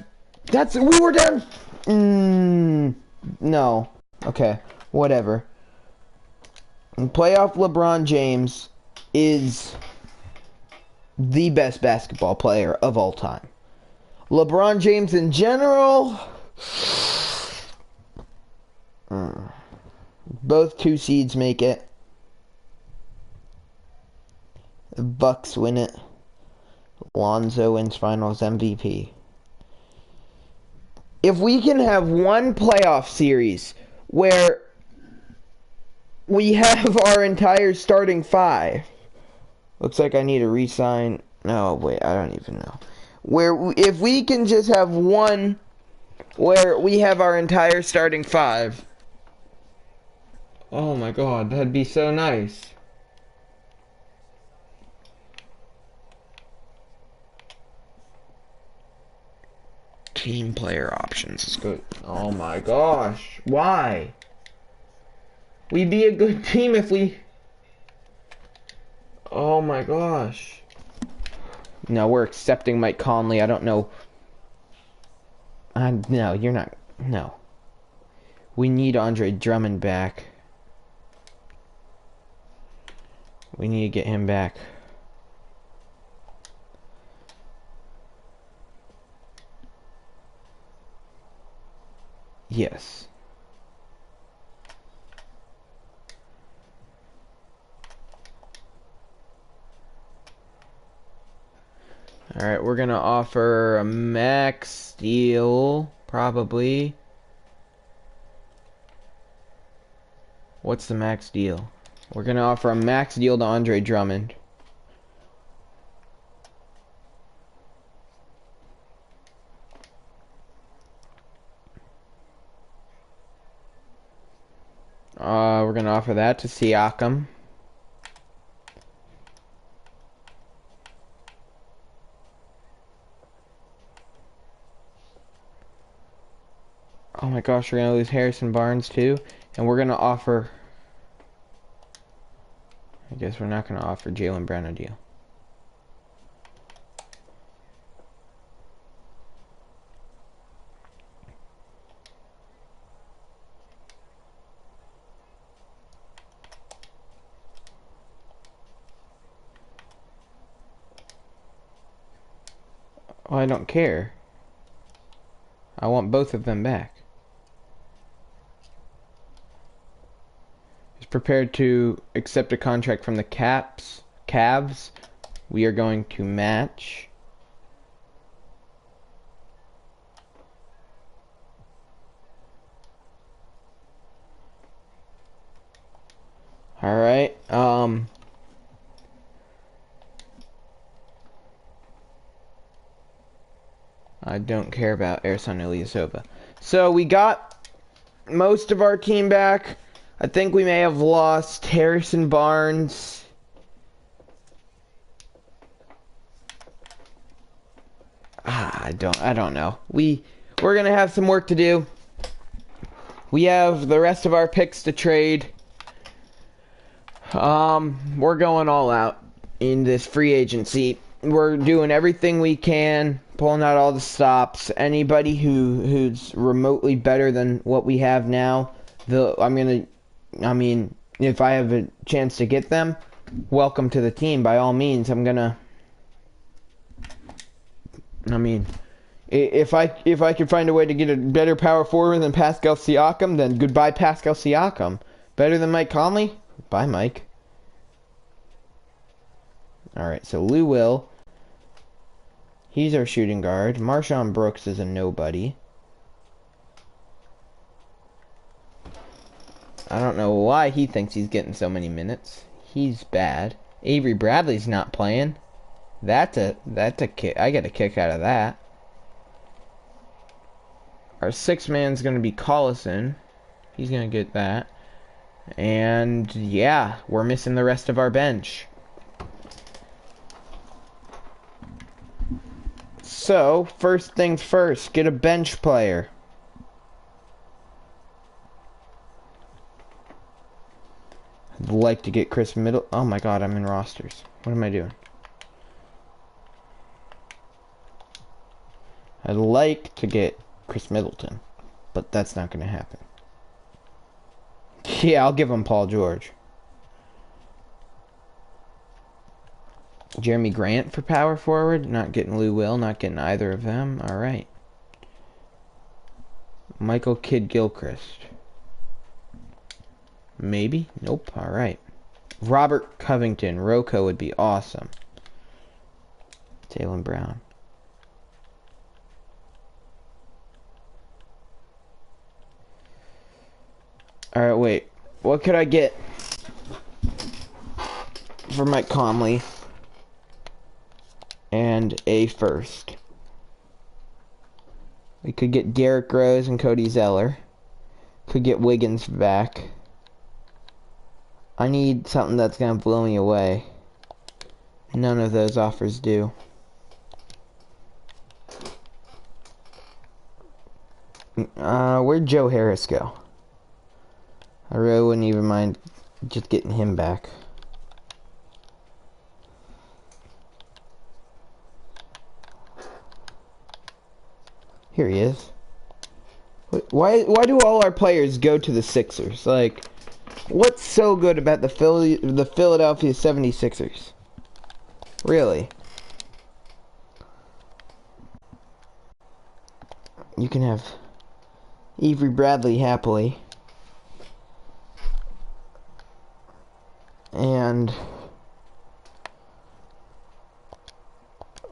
We were down. No. Okay. Whatever. Playoff LeBron James is the best basketball player of all time. LeBron James in general, both 2 seeds make it. The Bucks win it. Lonzo wins Finals MVP. If we can have one playoff series where we have our entire starting 5. Looks like I need to re-sign. No, wait, I don't even know. If we can just have one where we have our entire starting 5. Oh my god, that'd be so nice. Team player options is good. Oh my gosh, why? We'd be a good team if we... Oh my gosh. No, we're accepting Mike Conley. I don't know. No, you're not. No. We need Andre Drummond back. We need to get him back. Yes. Alright, we're gonna offer a max deal, probably. What's the max deal? We're gonna offer a max deal to Andre Drummond. We're gonna offer that to Siakam. Oh my gosh, we're gonna lose Harrison Barnes too, and we're gonna offer... I guess we're not gonna offer Jaylen Brown a deal. Oh, I don't care. I want both of them back. He's prepared to accept a contract from the Cavs. We are going to match. All right. I don't care about Ersan Ilyasova. So we got most of our team back. I think we may have lost Harrison Barnes. I don't know. We're gonna have some work to do. We have the rest of our picks to trade. We're going all out in this free agency. We're doing everything we can, pulling out all the stops. Anybody who's remotely better than what we have now, if I have a chance to get them, welcome to the team by all means. If I could find a way to get a better power forward than Pascal Siakam, then goodbye Pascal Siakam. Better than Mike Conley? Bye, Mike. Alright, so Lou Will. He's our shooting guard. Marshawn Brooks is a nobody. I don't know why he thinks he's getting so many minutes. He's bad. Avery Bradley's not playing. That's a kick. I get a kick out of that. Our sixth man's gonna be Collison. He's gonna get that. And yeah, we're missing the rest of our bench. So, first things first, get a bench player. I'd like to get Chris Middleton. Oh my god, I'm in rosters. What am I doing? I'd like to get Chris Middleton, but that's not going to happen. Yeah, I'll give him Paul George. Jeremy Grant for power forward. Not getting Lou Will. Not getting either of them. Alright. Michael Kidd-Gilchrist. Maybe? Nope. Alright. Robert Covington. Rocco would be awesome. Jaylen Brown. Alright, wait. What could I get for Mike Conley? And a first. We could get Derrick Rose and Cody Zeller. Could get Wiggins back. I need something that's gonna blow me away. None of those offers do. Where'd Joe Harris go? I really wouldn't even mind just getting him back. Here he is. Why do all our players go to the Sixers? Like, what's so good about the Philadelphia 76ers? Really? You can have Avery Bradley happily. And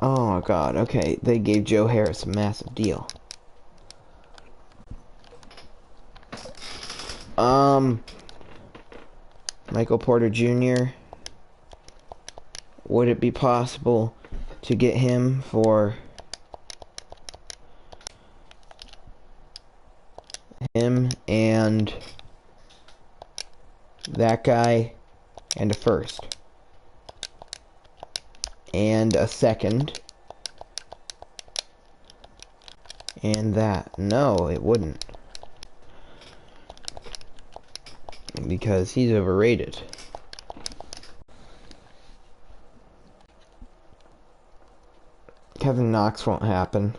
oh my god, okay, they gave Joe Harris a massive deal. Michael Porter Jr. Would it be possible to get him for him and that guy and a first and a second and that? No, it wouldn't, because he's overrated. Kevin Knox won't happen.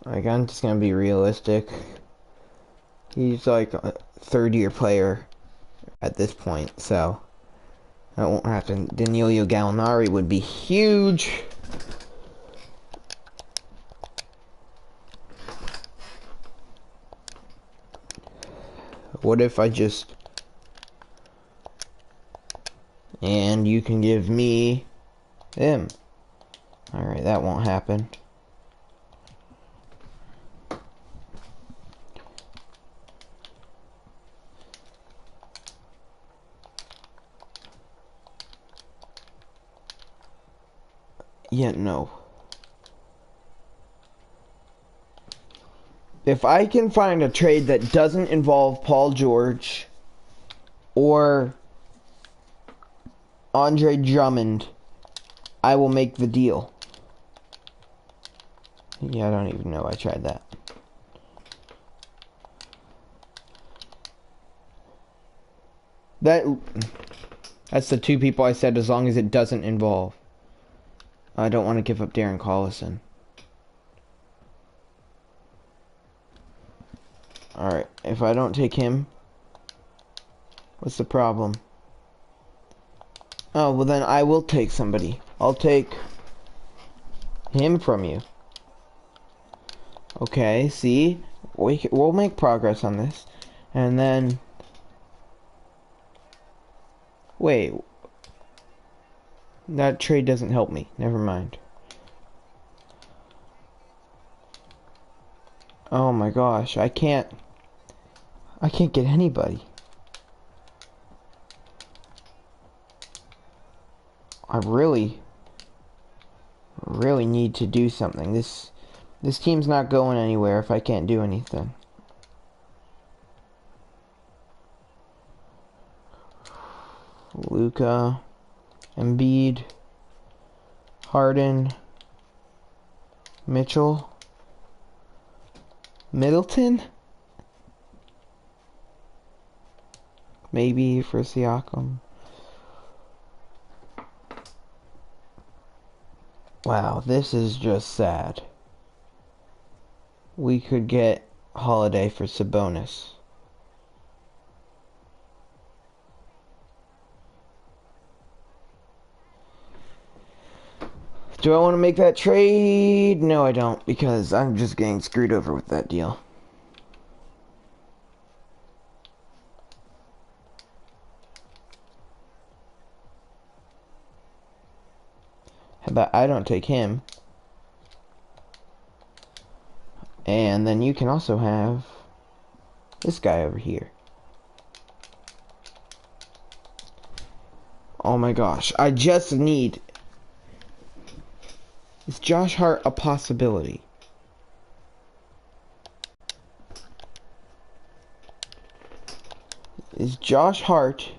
Like, I'm just gonna be realistic. He's like a third-year player at this point, so that won't happen. Danilo Gallinari would be huge. What if I just... And you can give me him. Alright, that won't happen. Yeah, no. If I can find a trade that doesn't involve Paul George or Andre Drummond, I will make the deal. Yeah, I don't even know I tried that. That's the two people I said, as long as it doesn't involve. I don't want to give up Darren Collison. Alright, if I don't take him, what's the problem? Oh, well then I will take somebody. I'll take him from you. Okay, see? We'll make progress on this. And then Wait, that trade doesn't help me. Never mind. Oh my gosh, I can't get anybody. I really need to do something. This team's not going anywhere if I can't do anything. Luka, Embiid, Harden, Mitchell, Middleton? Maybe for Siakam. Wow, this is just sad. We could get Holiday for Sabonis. Do I want to make that trade? No, I don't, because I'm just getting screwed over with that deal. How about I don't take him? And then you can also have this guy over here. Oh my gosh, I just need... Is Josh Hart a possibility? Is Josh Hart...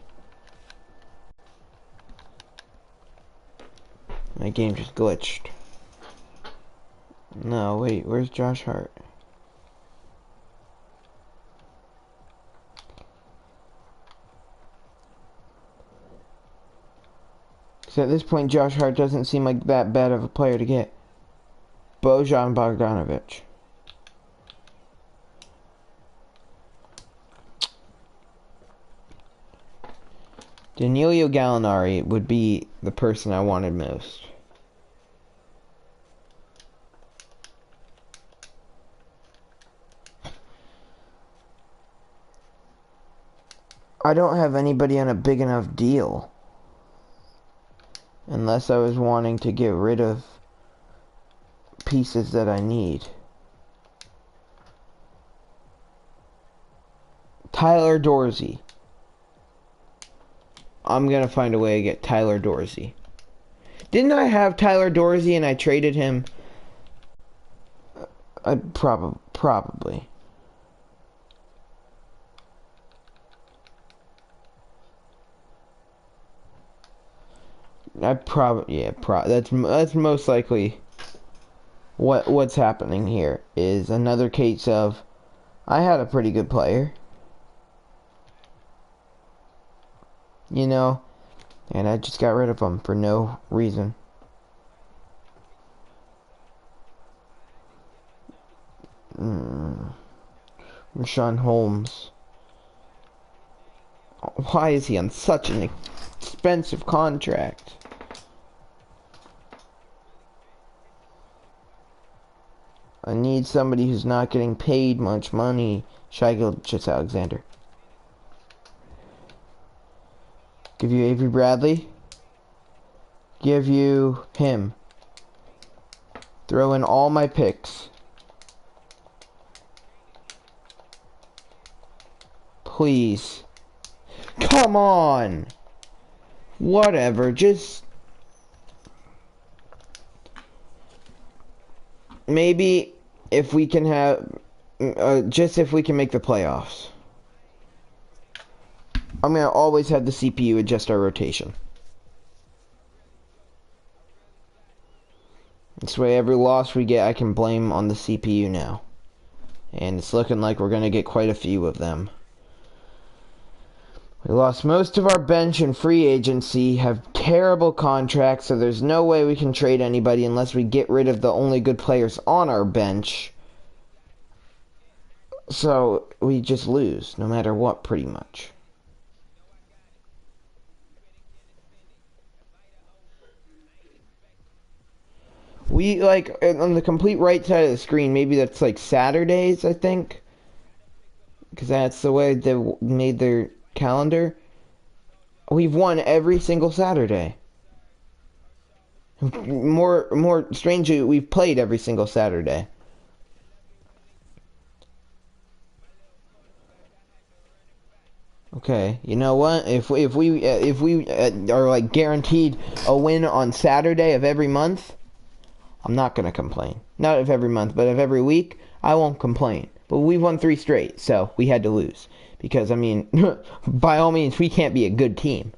My game just glitched. No, wait, where's Josh Hart? So at this point, Josh Hart doesn't seem like that bad of a player to get. Bojan Bogdanovic. Danilo Gallinari would be the person I wanted most. I don't have anybody on a big enough deal. Unless I was wanting to get rid of pieces that I need. Tyler Dorsey. I'm gonna find a way to get Tyler Dorsey. Didn't I have Tyler Dorsey and I traded him? Probably. That's most likely what's happening here. Is another case of I had a pretty good player, you know, and I just got rid of him for no reason. Rashawn Holmes. Why is he on such an expensive contract? I need somebody who's not getting paid much money. Shai Gilgeous-Alexander. Give you Avery Bradley. Give you him. Throw in all my picks. Please. Come on. Whatever, just... Maybe if we can have... just if we can make the playoffs. I'm going to always have the CPU adjust our rotation. This way every loss we get I can blame on the CPU now. And it's looking like we're going to get quite a few of them. We lost most of our bench in free agency, have terrible contracts, so there's no way we can trade anybody unless we get rid of the only good players on our bench. So we just lose, no matter what, pretty much. We, like, on the complete right side of the screen, maybe that's like Saturdays, I think. Because that's the way they made their calendar. We've won every single Saturday. More strangely, we've played every single Saturday. Okay, you know what? If we are like guaranteed a win on Saturday of every month, I'm not gonna complain. Not of every month, but of every week, I won't complain. But we've won 3 straight, so we had to lose because I mean, by all means, we can't be a good team.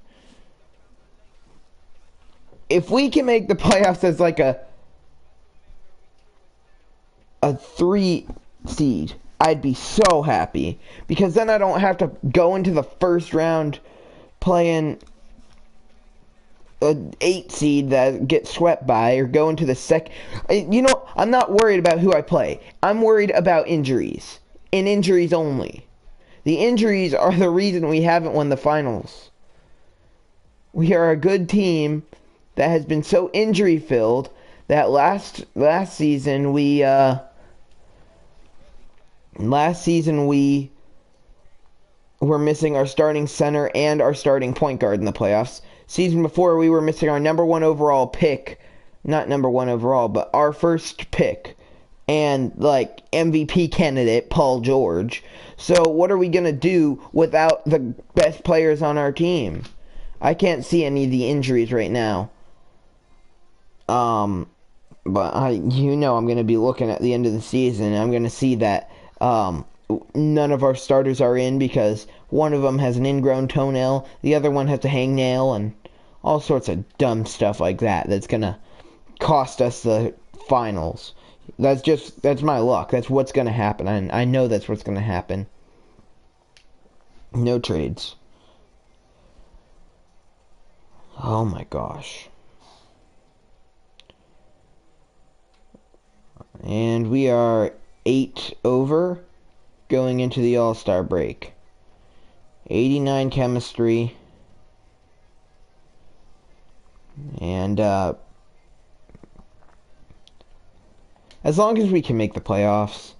If we can make the playoffs as like a 3 seed, I'd be so happy because then I don't have to go into the first round playing an 8 seed that gets swept by, or go into the second. You know, I'm not worried about who I play. I'm worried about injuries, and injuries only. The injuries are the reason we haven't won the finals. We are a good team that has been so injury filled that last season we were missing our starting center and our starting point guard in the playoffs. Season before, we were missing our number 1 overall pick. Not number 1 overall, but our first pick. And, like, MVP candidate, Paul George. So, what are we going to do without the best players on our team? I can't see any of the injuries right now. But I'm going to be looking at the end of the season, and I'm going to see that, none of our starters are in because one of them has an ingrown toenail, the other one has a hangnail, and all sorts of dumb stuff like that that's gonna cost us the finals. That's my luck. That's what's gonna happen. I know that's what's gonna happen. No trades. Oh my gosh. And we are 8 over. Going into the All-Star break. 89 chemistry. And, as long as we can make the playoffs.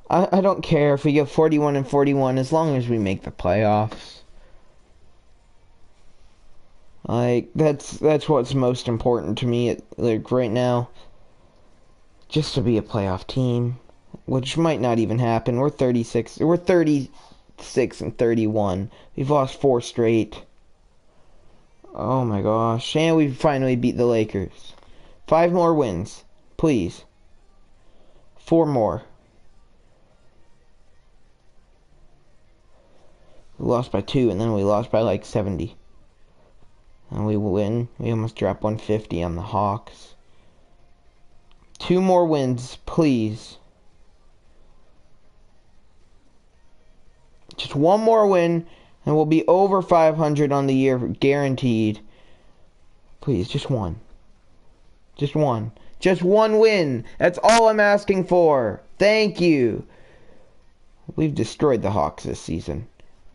I don't care if we get 41 and 41, as long as we make the playoffs. Like, that's what's most important to me, like, right now. Just to be a playoff team. Which might not even happen. We're 36 and 31. We've lost 4 straight. Oh my gosh. And we finally beat the Lakers. 5 more wins. Please. 4 more. We lost by 2, and then we lost by like 70. And we win. We almost dropped 150 on the Hawks. 2 more wins, please. Just 1 more win, and we'll be over 500 on the year, guaranteed. Please, just 1. Just 1. Just 1 win. That's all I'm asking for. Thank you. We've destroyed the Hawks this season.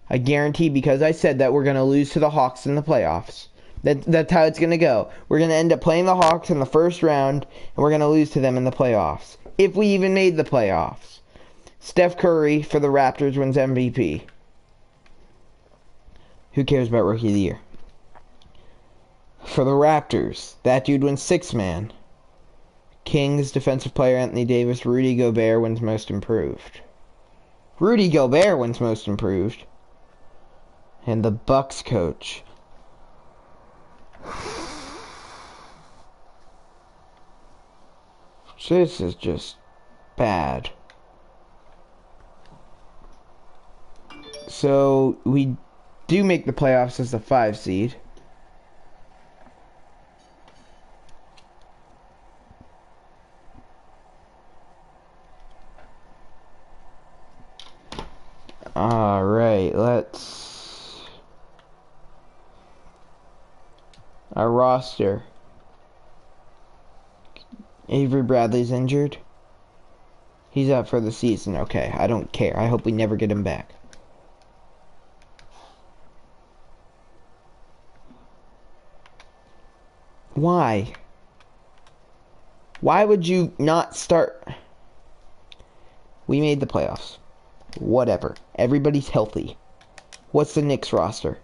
I guarantee, because I said that we're going to lose to the Hawks in the playoffs. That's how it's going to go. We're going to end up playing the Hawks in the first round, and we're going to lose to them in the playoffs. If we even made the playoffs. Steph Curry for the Raptors wins MVP. Who cares about Rookie of the Year? For the Raptors, that dude wins 6th man. Kings defensive player Anthony Davis. Rudy Gobert wins Most Improved. Rudy Gobert wins Most Improved. And the Bucks coach. This is just bad. So, we do make the playoffs as the 5 seed. Alright, our roster. Avery Bradley's injured. He's out for the season. Okay, I don't care. I hope we never get him back. Why? Why would you not start? We made the playoffs. Whatever. Everybody's healthy. What's the Knicks roster?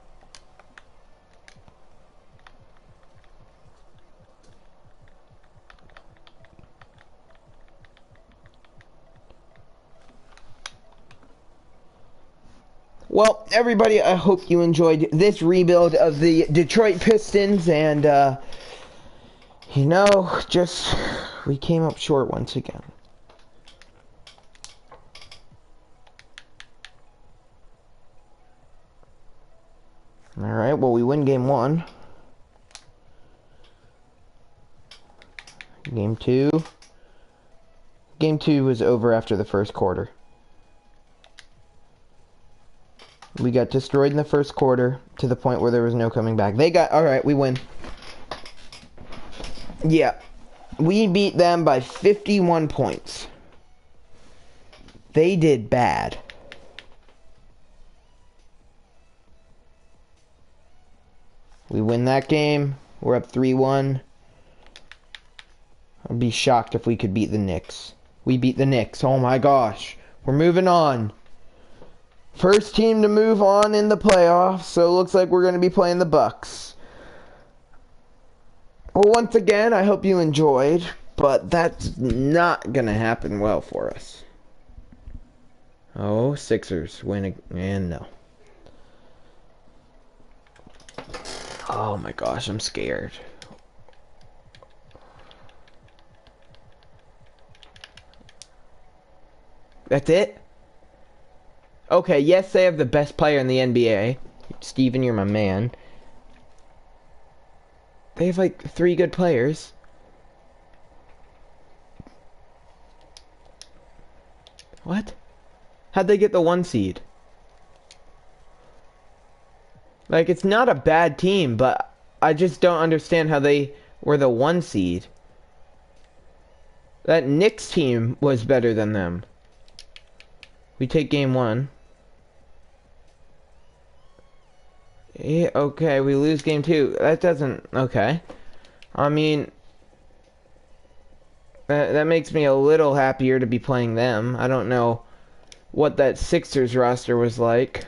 Well, everybody, I hope you enjoyed this rebuild of the Detroit Pistons, and, you know, just, we came up short once again. Alright, well, we win game 1. Game 2. Game 2 was over after the first quarter. We got destroyed in the first quarter to the point where there was no coming back. Alright, we win. Yeah. We beat them by 51 points. They did bad. We win that game. We're up 3-1. I'd be shocked if we could beat the Knicks. We beat the Knicks. Oh my gosh. We're moving on. First team to move on in the playoffs, so it looks like we're going to be playing the Bucks. Well, once again, I hope you enjoyed, but that's not going to happen well for us. Oh, Sixers win and no. Oh my gosh, I'm scared. That's it? Okay, yes, they have the best player in the NBA. Steven, you're my man. They have like 3 good players. What? How'd they get the 1 seed? Like, it's not a bad team, but I just don't understand how they were the 1 seed. That Knicks team was better than them. We take game 1. Yeah, okay, we lose game 2. That doesn't... Okay. I mean... That makes me a little happier to be playing them. I don't know what that Sixers roster was like.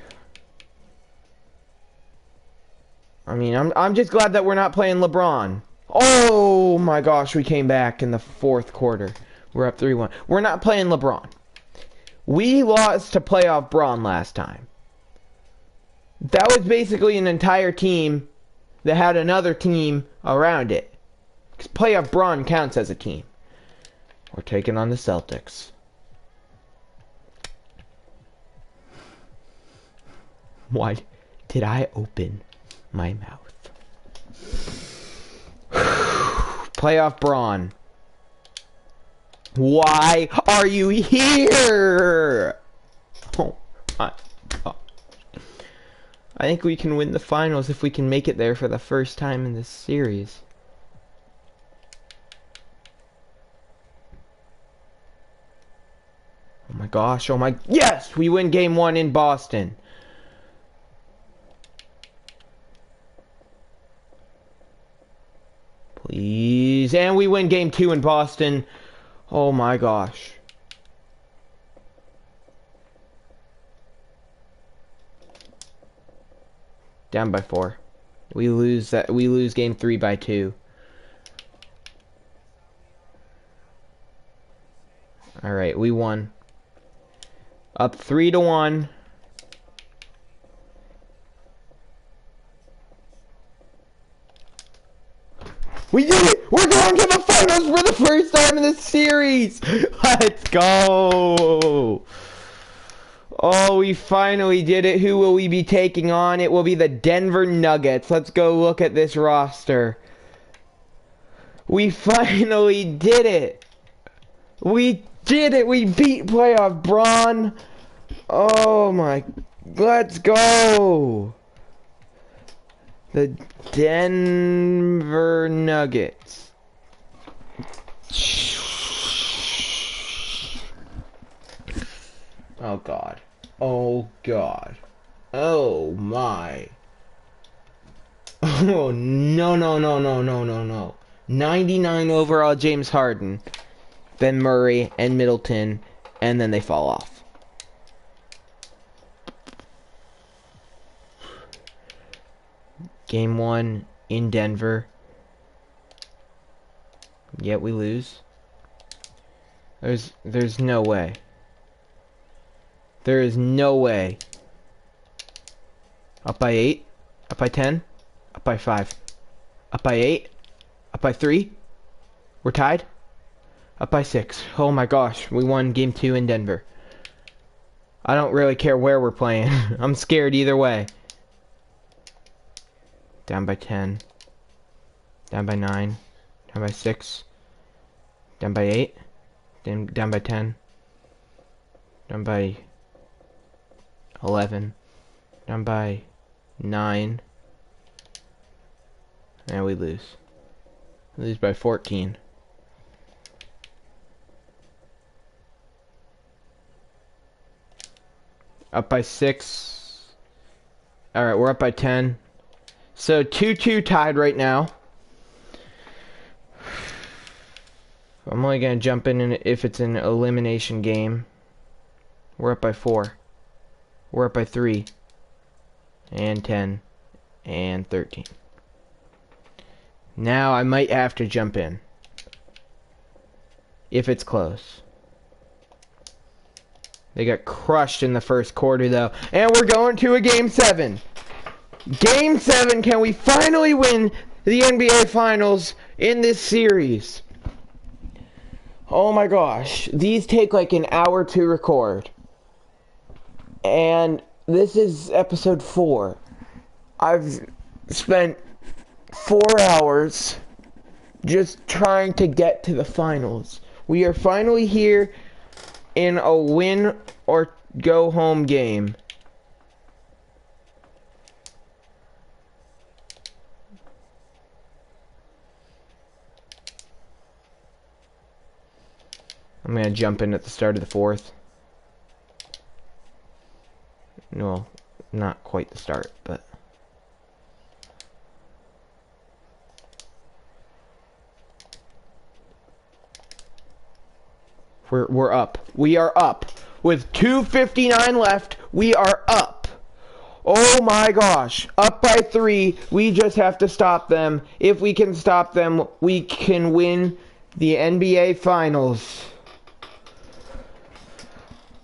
I mean, I'm just glad that we're not playing LeBron. Oh my gosh, we came back in the 4th quarter. We're up 3-1. We're not playing LeBron. We lost to playoff Braun last time. That was basically an entire team that had another team around it. Because playoff Braun counts as a team. We're taking on the Celtics. Why did I open my mouth? Playoff Braun. Why are you here? Oh my God. I think we can win the finals if we can make it there for the first time in this series. Oh my gosh, oh my... Yes! We win game 1 in Boston. Please. And we win game 2 in Boston. Oh my gosh. Down by 4. We lose game 3 by 2. Alright, we won. Up 3-1. We did it! We're going to the finals for the first time in this series! Let's go! Oh, we finally did it. Who will we be taking on? It will be the Denver Nuggets. Let's go look at this roster. We finally did it! We did it! We beat playoff Braun! Oh my... Let's go! The Denver Nuggets. Oh God. Oh God. Oh my. Oh no no no no no no no. 99 overall James Harden, then Murray and Middleton, and then they fall off. Game 1 in Denver. Yet we lose. There's no way. There is no way. Up by 8. Up by 10. Up by 5. Up by 8. Up by 3. We're tied. Up by 6. Oh my gosh, we won game 2 in Denver. I don't really care where we're playing. I'm scared either way. Down by 10. Down by 9. Down by 6. Down by 8. Down by 10. Down by 11. Down by 9. And we lose. We lose by 14. Up by 6. Alright, we're up by 10. So 2-2 tied right now. I'm only going to jump in if it's an elimination game. We're up by 4. We're up by 3. And 10. And 13. Now I might have to jump in. If it's close. They got crushed in the first quarter though. And we're going to a game 7. Game 7, can we finally win the NBA Finals in this series? Oh my gosh. These take like an hour to record. And this is episode 4. I've spent 4 hours just trying to get to the finals. We are finally here in a win or go home game. I'm gonna jump in at the start of the 4th. No, not quite the start, but we're up. We are up. With 2:59 left, we are up. Oh my gosh. Up by 3. We just have to stop them. If we can stop them, we can win the NBA Finals.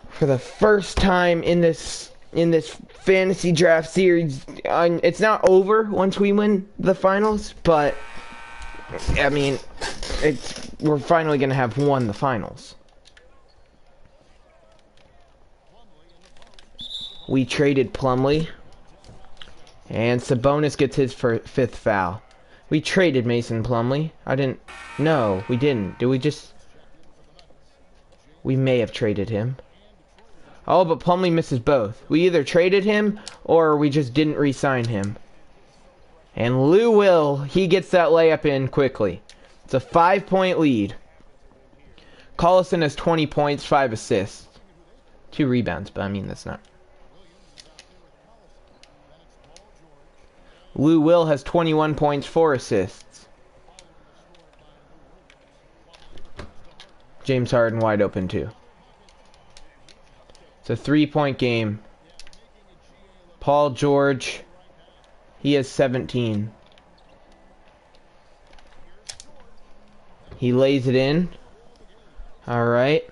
For the first time in this fantasy draft series, it's not over once we win the finals, but I mean, we're finally gonna have won the finals. We traded Plumlee, and Sabonis gets his 5th foul. We traded Mason Plumlee. No, we didn't. We may have traded him. Oh, but Plumlee misses both. We either traded him, or we just didn't re-sign him. And Lou Will, he gets that layup in quickly. It's a 5-point lead. Collison has 20 points, 5 assists. 2 rebounds, but I mean, that's not... Lou Will has 21 points, 4 assists. James Harden wide open too. It's a 3-point game. Paul George, he has 17. He lays it in. Alright.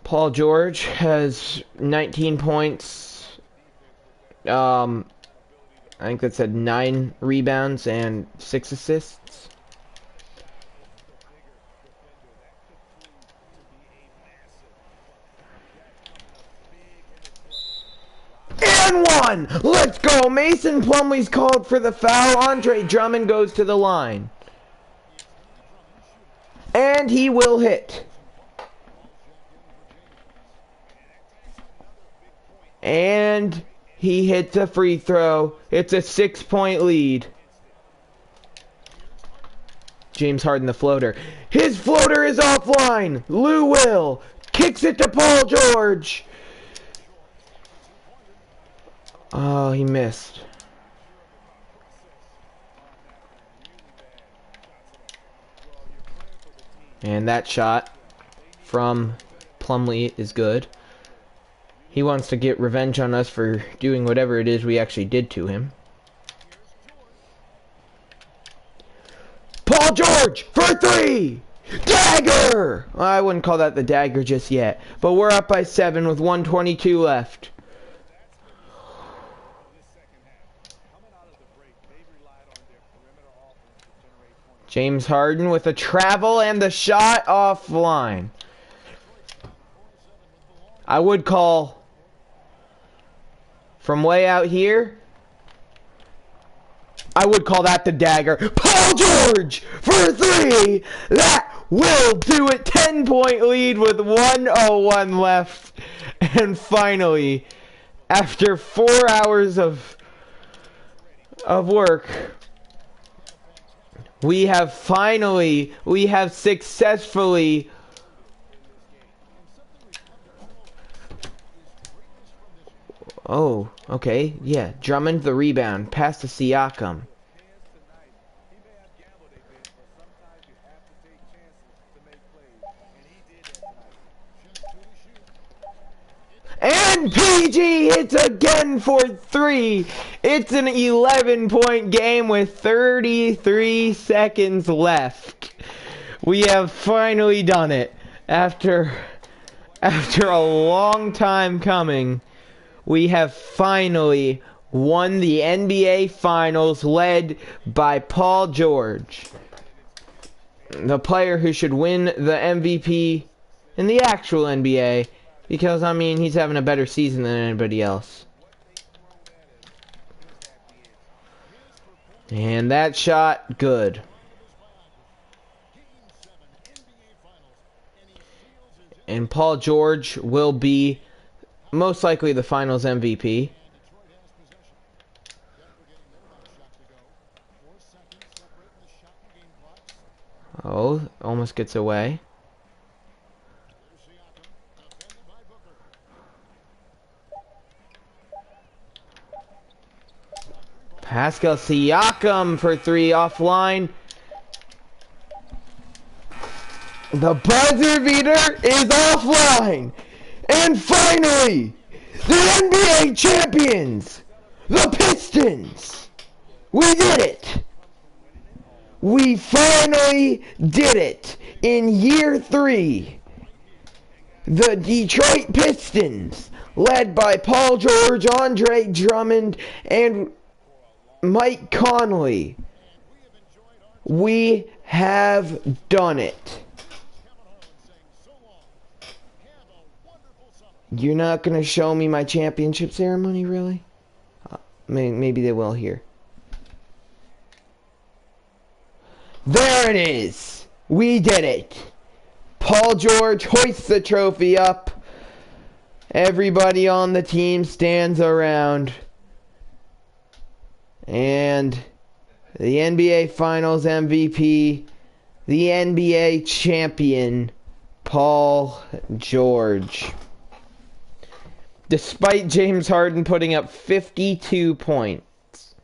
Paul George has 19 points. I think that said 9 rebounds and 6 assists. And 1! Let's go! Mason Plumlee's called for the foul. Andre Drummond goes to the line. And he will hit. And he hits a free throw. It's a 6-point lead. James Harden the floater. His floater is offline. Lou Will kicks it to Paul George. Oh, he missed. And that shot from Plumlee is good. He wants to get revenge on us for doing whatever it is we actually did to him. Paul George for 3! Dagger! I wouldn't call that the dagger just yet. But we're up by 7 with 1:22 left. James Harden with a travel and the shot offline. I would call from way out here. I would call that the dagger. Paul George for 3. That will do it. 10-point lead with 1:01 left. And finally, after 4 hours of work, we have successfully oh, okay, yeah. Drummond the rebound, pass to Siakam. And PG hits again for 3. It's an 11-point game with 33 seconds left. We have finally done it. After a long time coming, we have finally won the NBA Finals, led by Paul George, the player who should win the MVP in the actual NBA. Because, I mean, he's having a better season than anybody else. And that shot, good. And Paul George will be most likely the Finals MVP. Oh, almost gets away. Pascal Siakam for 3 offline. The buzzer beater is offline. And finally, the NBA champions, the Pistons. We did it. We finally did it in year 3. The Detroit Pistons, led by Paul George, Andre Drummond, and Mike Conley. We have done it. You're not going to show me my championship ceremony, really? Maybe they will here. There it is. We did it. Paul George hoists the trophy up. Everybody on the team stands around. And the NBA Finals MVP, the NBA champion, Paul George. Despite James Harden putting up 52 points,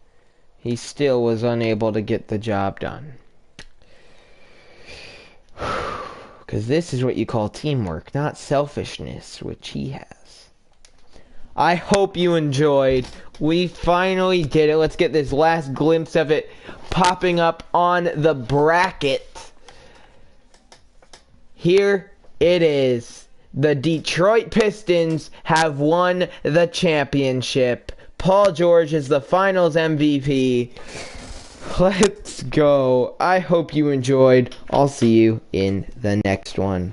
he still was unable to get the job done. Because this is what you call teamwork, not selfishness, which he has. I hope you enjoyed. We finally did it. Let's get this last glimpse of it popping up on the bracket. Here it is. The Detroit Pistons have won the championship. Paul George is the Finals MVP. Let's go. I hope you enjoyed. I'll see you in the next one.